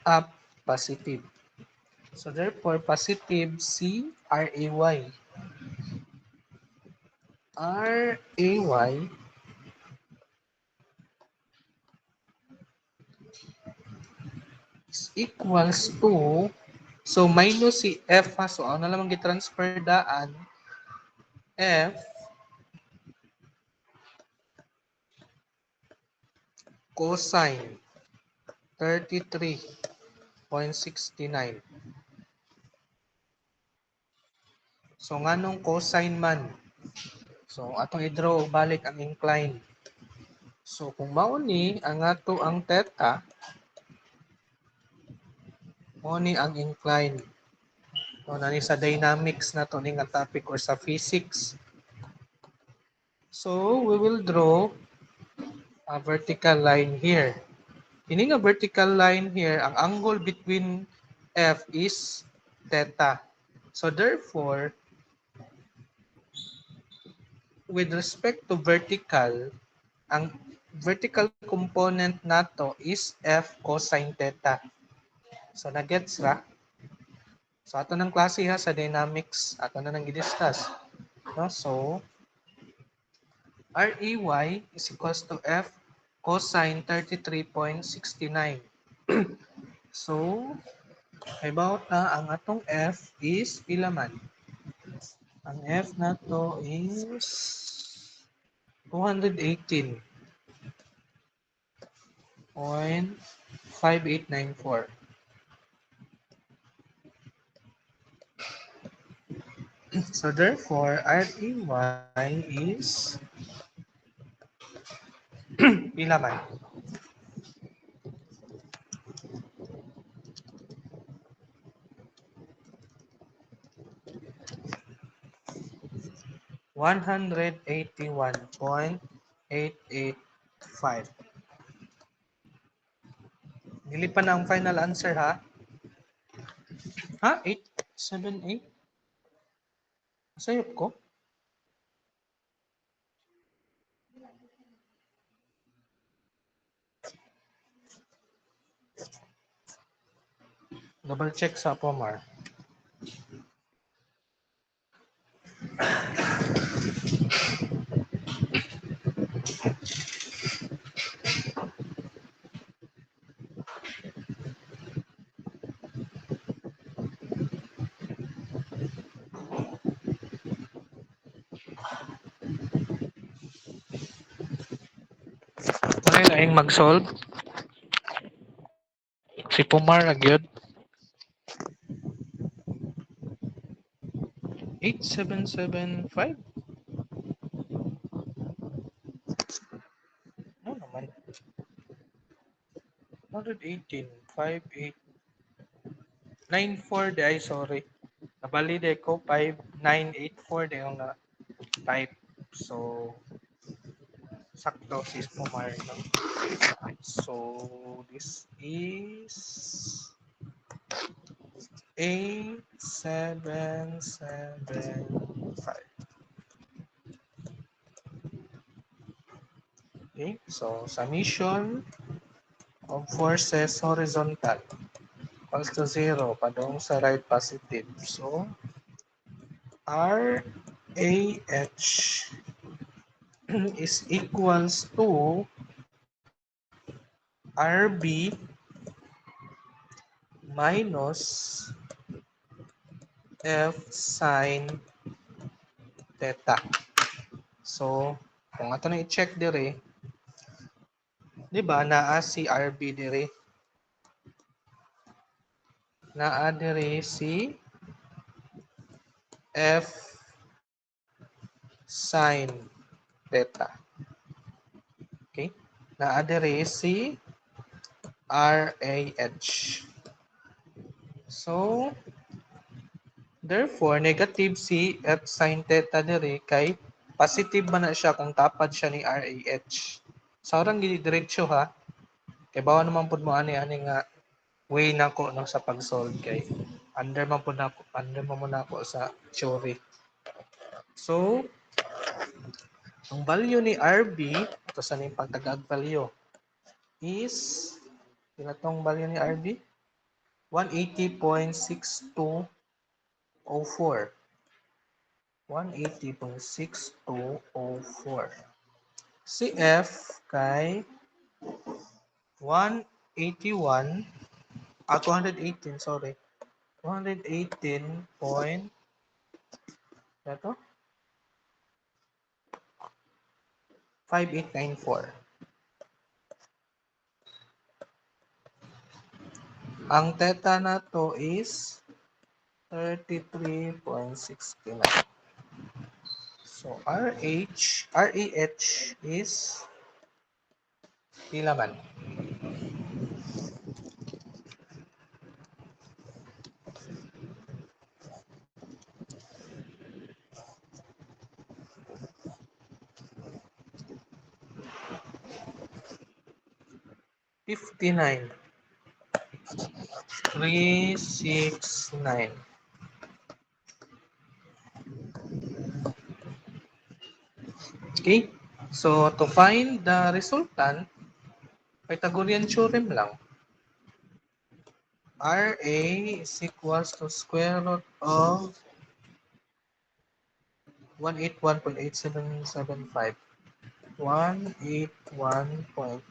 up positive. So, therefore, positive C RAY. RAY is equals to, so minus si F ha, so ano naman gi-transfer daan, F cosine 33.69. So nganong cosine man, so atong i-draw balik ang incline. So kung mao ni ang ato ang theta, mao ni ang incline. So nani sa dynamics na to ning nga topic or sa physics. So we will draw a vertical line here. Kini nga vertical line here, ang angle between F is theta. So therefore, with respect to vertical, ang vertical component nato is F cosine theta. So na-gets ra? So ato ng klase ha sa dynamics, ato na nang i-discuss. No? So REY is equals to F cosine 33.69. So about na ang atong F is pila man? Ang F na to is 218.5894. So therefore, REY is pila man? 181.885. Dili pa na ang final answer ha? Ha? 878? Sayop ko? Double check sa Pomar. Ano laing mag-solve? Si Pomar na gyud. 8775? Ano naman? 118, 5894 di ay sorry. Nabali de ko 5984 de yung na type. So sakto si Pomar no? So this is 8775. Okay, so summation of forces horizontal equals to 0 padung sa right positive. So RAH is equals to RB minus F sine theta. So, kung ato na i-check dire, di ba, naa si RB dire? Naa dire si F sine theta. Okay? Naa dire si RAH. So, therefore, negative si F sine theta dire kay positive man na siya kung tapad siya ni RAH. Sa orang diretso ha, kay bawa naman pud mo ani nga way nako no sa pag-solve kay under man mo nako sa theory. So, ang value ni RB, ito sa ning pagtagag value is pila tong value ni RB? 180.6204. 180.6204. Si F kay 181, 218, sorry. 218 point, ito? 5894. Ang theta na to is 33.69. So, RAH is pila man? $59. 369. Okay? So, to find the resultant, Pythagorean theorem lang. RA is equals to square root of 181.8775. 181.8775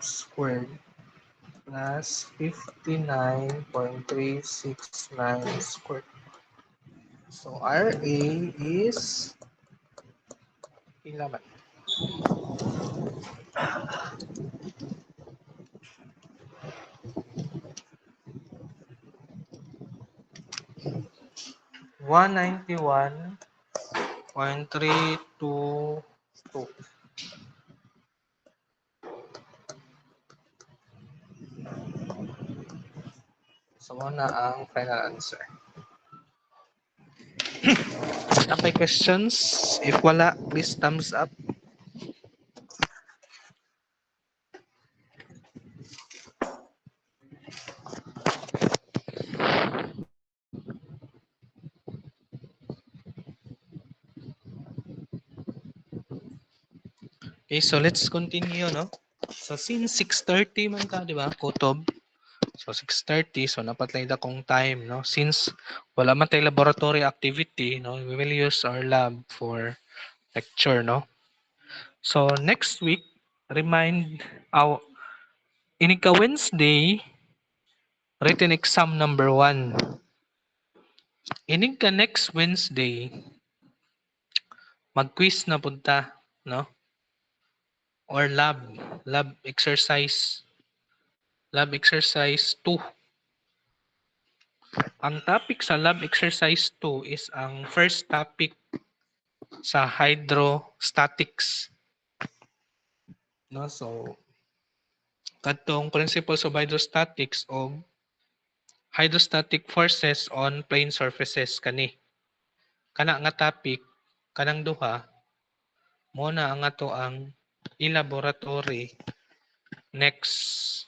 squared plus 59.369 squared. So RA is pila man? $191.322. So, na ang final answer. Napay questions? If wala, please thumbs up. Okay, so let's continue, no? So, since 6:30 man ka, di ba, kutob? So, 6:30, so napatlay na kong time, no? Since wala man tayo laboratory activity, no? We will use our lab for lecture, no? So, next week, remind our ini ka Wednesday, written exam number 1. Ini ka next Wednesday, mag-quiz na punta, no? Or lab exercise. Lab exercise 2. Ang topic sa lab exercise 2 is ang first topic sa hydrostatics. No, so kadtong principles of hydrostatics o hydrostatic forces on plane surfaces kani. Kana nga topic kanang duha mo na ang ato ang i-laboratory next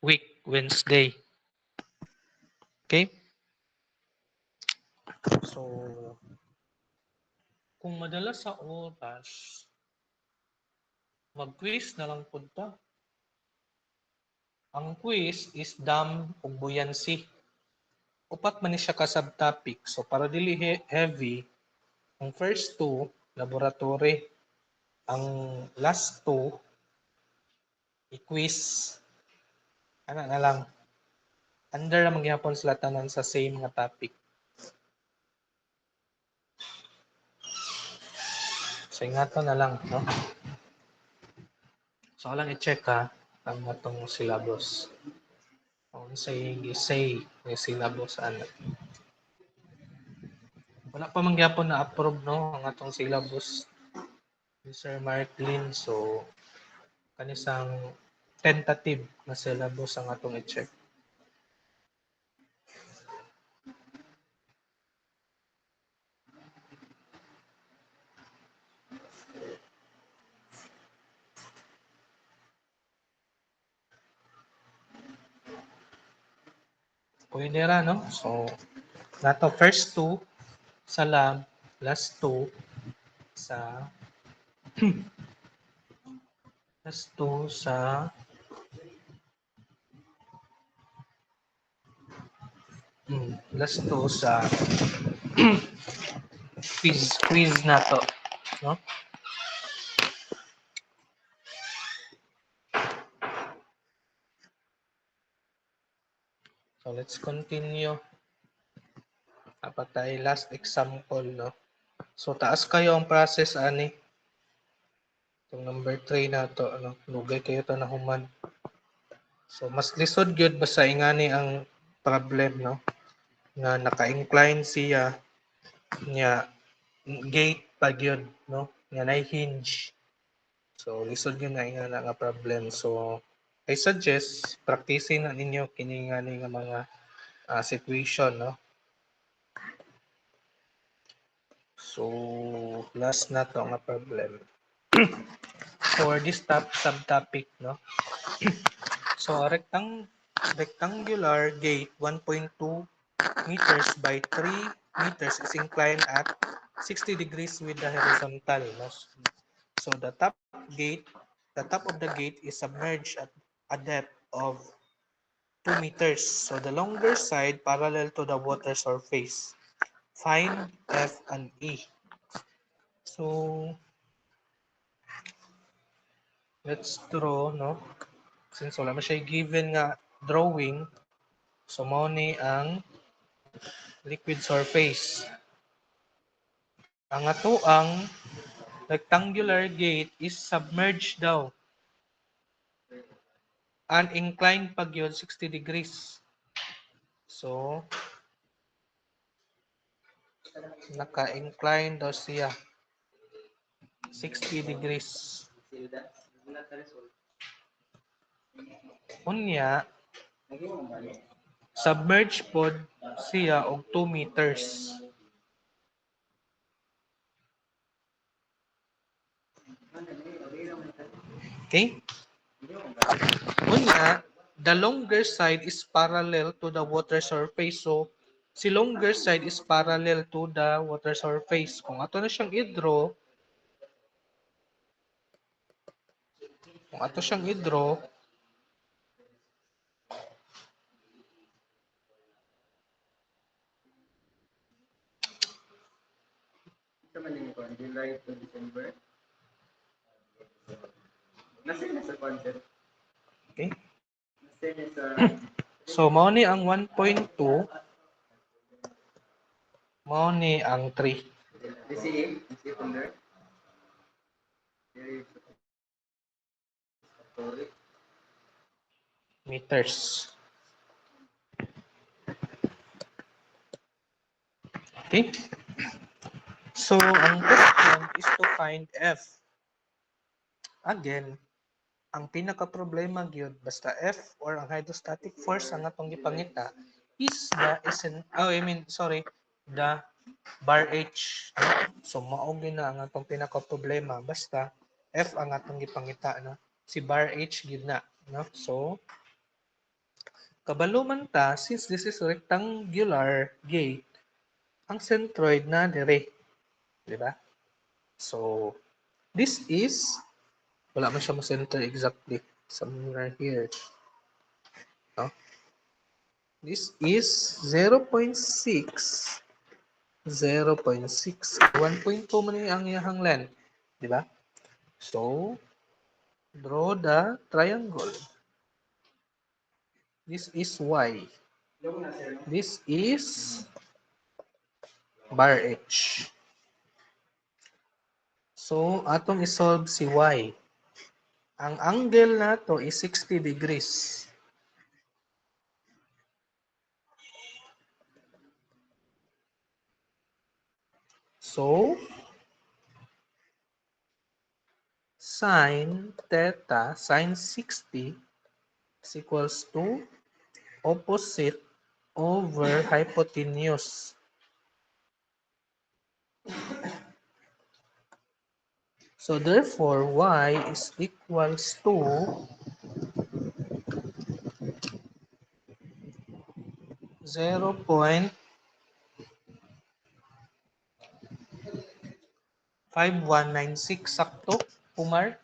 week Wednesday. Okay? So kung madalas sa oras mag-quiz na lang punta. Ang quiz is dam ug buoyancy. Upat man ni siya ka subtopic. So para dili heavy, ang first two laboratory, ang last two i-quiz. Ana na lang. Under ra magyapon sila tanan sa same nga topic. So ingatan na lang, no? So lang i-check ha ang atong syllabus. Kung say may syllabus ana. Wala pa man gyapon na approve no ang atong syllabus ni Sir Marklin. So kanisang tentative na syllabus ang atong i-check. Pwede ra, no? So, nato first two sa lab, last two sa last two sa last two sa quiz nato, no? So, let's continue. Dapat tayo last example, no? So, taas kayo ang process, ani. Itong number 3 na to, ano? Lugay kayo to na human. So, mas lisod gyud basta ingani ang problem, no? Nga naka-incline siya nya gate pa gyud, no? Nga na hinge. So, lisod yun na nga problem. So, I suggest practicing na ninyo kini nga nga mga situation, no? So, last na to nga problem. For this subtopic, no? So, rectangular gate 1.2 meters by 3 meters is inclined at 60 degrees with the horizontal, no? So, the top of the gate is submerged at a depth of 2 meters. So the longer side parallel to the water surface. Find F and E. So let's draw, no? Since wala man siya given nga drawing, so mao ni ang liquid surface. Ang atoang rectangular gate is submerged daw. And inclined pag yun 60 degrees. So naka-incline daw siya 60 degrees. Unya, submerged pod siya og 2 meters. Okay? Unya, the longer side is parallel to the water surface. So, si longer side is parallel to the water surface. Kung ato na siyang i-draw, Ito man din ko, July to December. Nasa na sa concept. okay? Nasa na sa... So, mao ni ang 1.2, mao ni ang 3 DCA? DCA from there? meters. Okay? So, ang question is to find F. Again, ang pinaka-problema gyud basta F or ang hydrostatic force ang atong gipangita is the bar H. No? So mao gyud na ang atong pinaka-problema basta F ang atong gipangita, no? Si bar H gyud na, no? So kabalo man ta since this is rectangular gate, ang centroid na dire, di ba? So this is wala man siya mo center exactly somewhere here. This is 0.6. 0.6. 1.2 man ang iyahang length. Di ba? So, draw the triangle. This is y. This is bar h. So, atong isolve si y. Ang angle nato is 60 degrees. So, sine theta, sine 60 is equals to opposite over hypotenuse. So therefore, y is equals to 0.5196 sakto, Kumar.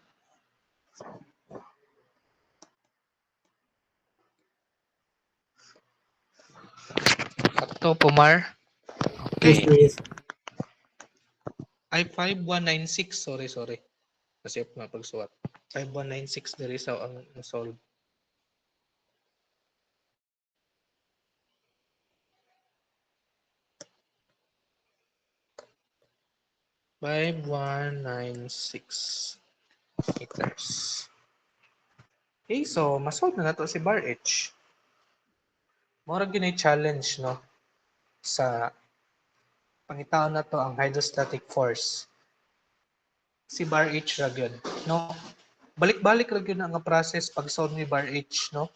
Sakto, Kumar. Yes, Okay. yes. Ay, 5196. Sorry. Kasi ako nga pagsuwat. 5196 diri sa ang solve. Five one nine six meters. Okay, so masolve na nato si bar H. Mura gyud challenge no sa pangitaon na to ang hydrostatic force. Si bar H ra gyud, no? Balik-balik ra gyud na nga process pag solve ni bar H, no?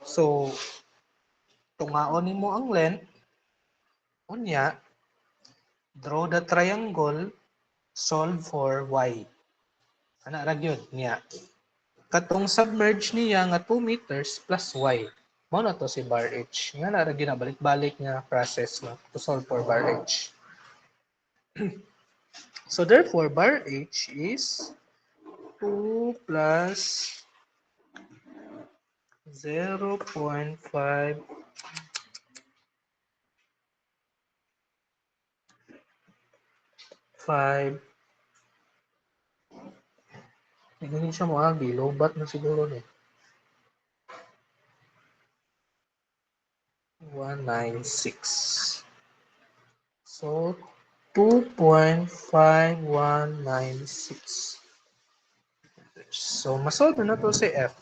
So tungaon nimo ang length unya draw the triangle, solve for y. Ana ra gyud niya. Katong submerge niya nga 2 meters plus y. Mao na to si bar H. Nga na ra gyud na balik-balik nga process no to solve for bar H. So therefore bar H is 2 plus 0.5 hindi siya moagi. Lobat na siguro ni. 196. So, 2.5196. So, masolve na to si F.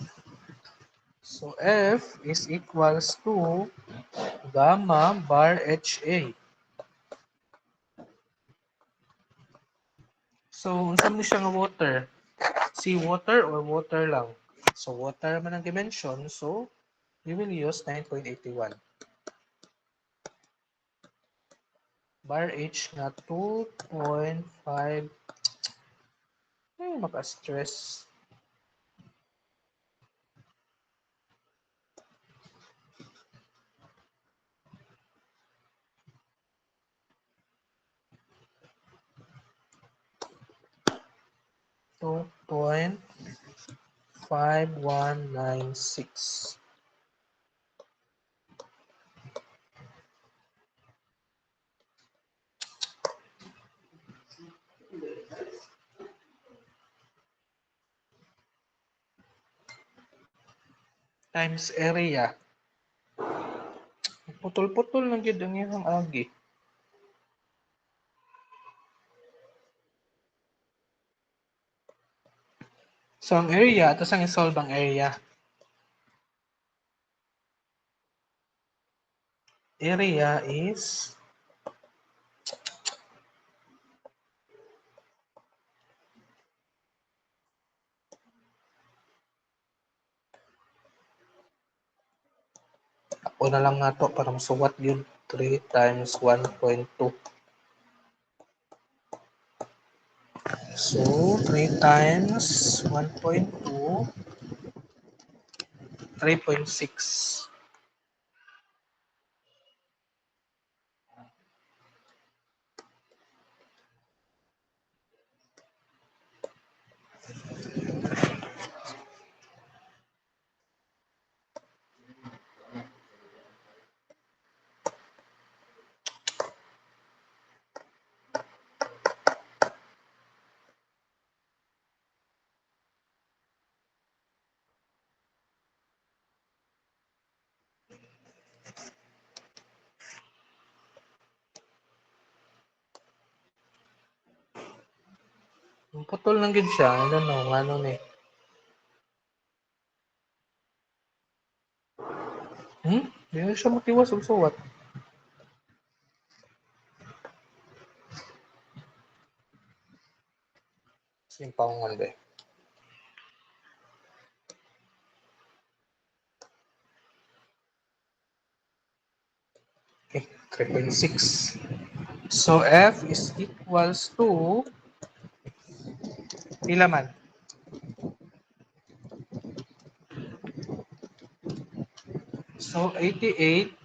So, F is equals to gamma bar HA. So, unsa man siya nga water? Seawater or water lang? So, water man ang dimension. So, we will use 9.81. Bar H na 2.5. Maka-stress. 2.5196. Times area. Putol-putol lang gyud ang iyang agi. So ang area, tapos ang isolve ang area. Area is ako na lang nga to para masuwat yun. 3 times 1.2. So, 3 times 1.2, 3.6. Putol lang gid siya. I don't know. Ano ni? Di na siya matiwas og suwat. Simpawngan be. Okay, 3.6. So F is equals to pila man? So 88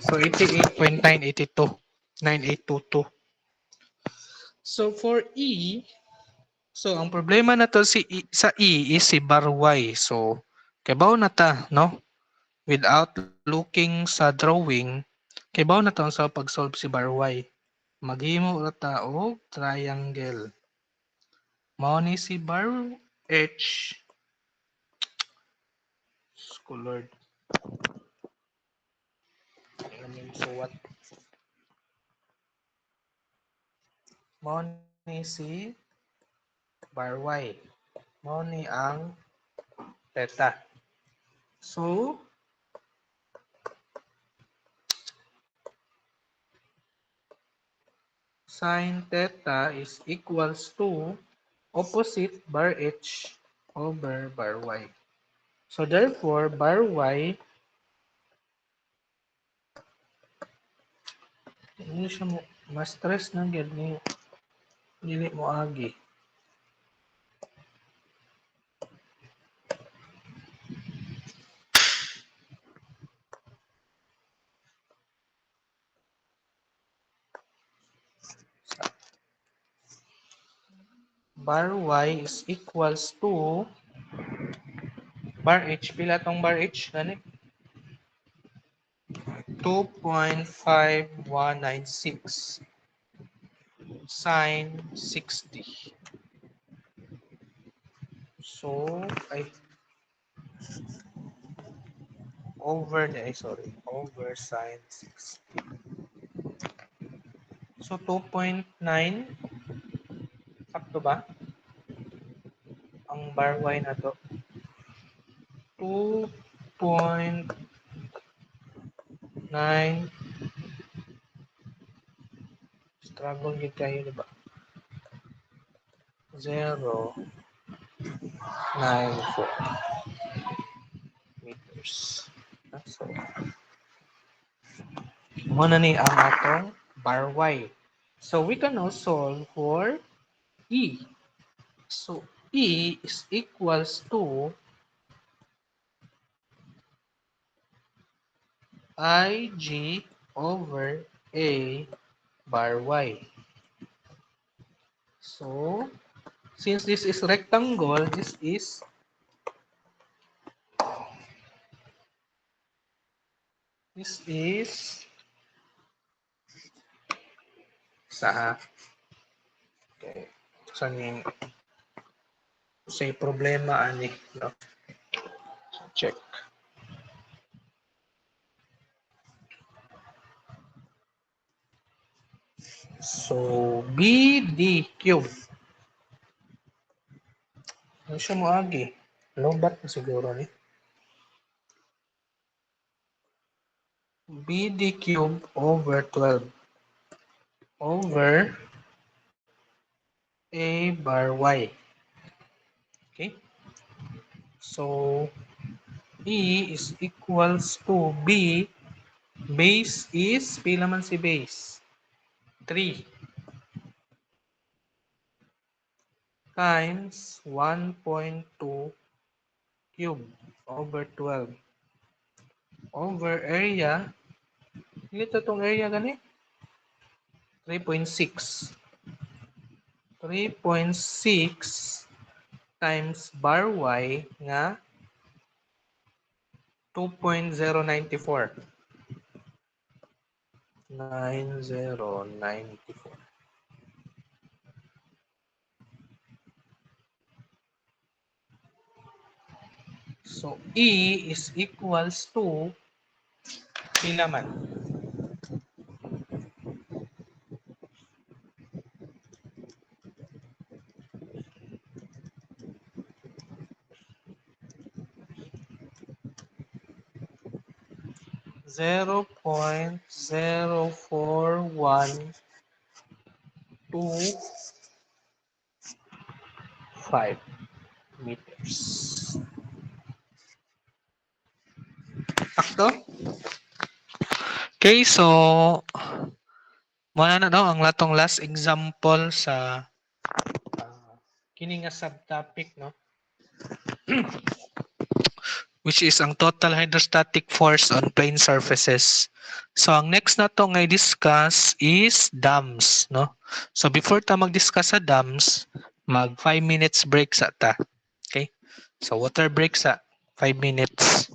so 88.982 9822. So for E, so ang problema na to sa E is si Barway. So kibaw na ta, no? Without looking sa drawing, kibaw na ta sa pag-solve si Barway. Maghimo ra ta og triangle. Mao ni si Bar H. Colored. Ano yung suwat? Mao ni si Bar Y. Mao ni ang theta. So, sin theta is equals to opposite bar H over bar Y. So, therefore, bar Y, hindi siya mo, mas stress na gyud ni dili mo agi. Bar Y is equals to bar H. Pila tong bar H? Gani? 2.5196 sine 60. So, over sine 60. So, 2.9, sakto ba? Ang bar Y na to. 2.9, struggle yun kayo, diba? 0.94 meters. So, muna ni ang atong bar Y. So, we can now solve for E. So, E is equals to IG over A bar Y. So, since this is rectangle, this is sa okay. Saan yung say problema ani, no? Check. So, BD cube. Ano siya mo agi? Lobat na siguro ni. BD cube over 12 over A bar Y. Okay? So, E is equals to B. Base is, pila man si base? 3 times 1.2 cube over 12 over area. Ito tong area gani? 3.6. 3.6 times bar y nga 2.094. 9094. So E is equals to pila man? 0.0412 meters. Sakto? Okay, so muna na daw ang latong last example sa kini nga subtopic, no? Which is ang total hydrostatic force on plane surfaces. So ang next na to nga i-discuss is dams, no? So before ta mag-discuss sa dams, mag 5 minutes break sa ta. Okay? So water break sa 5 minutes.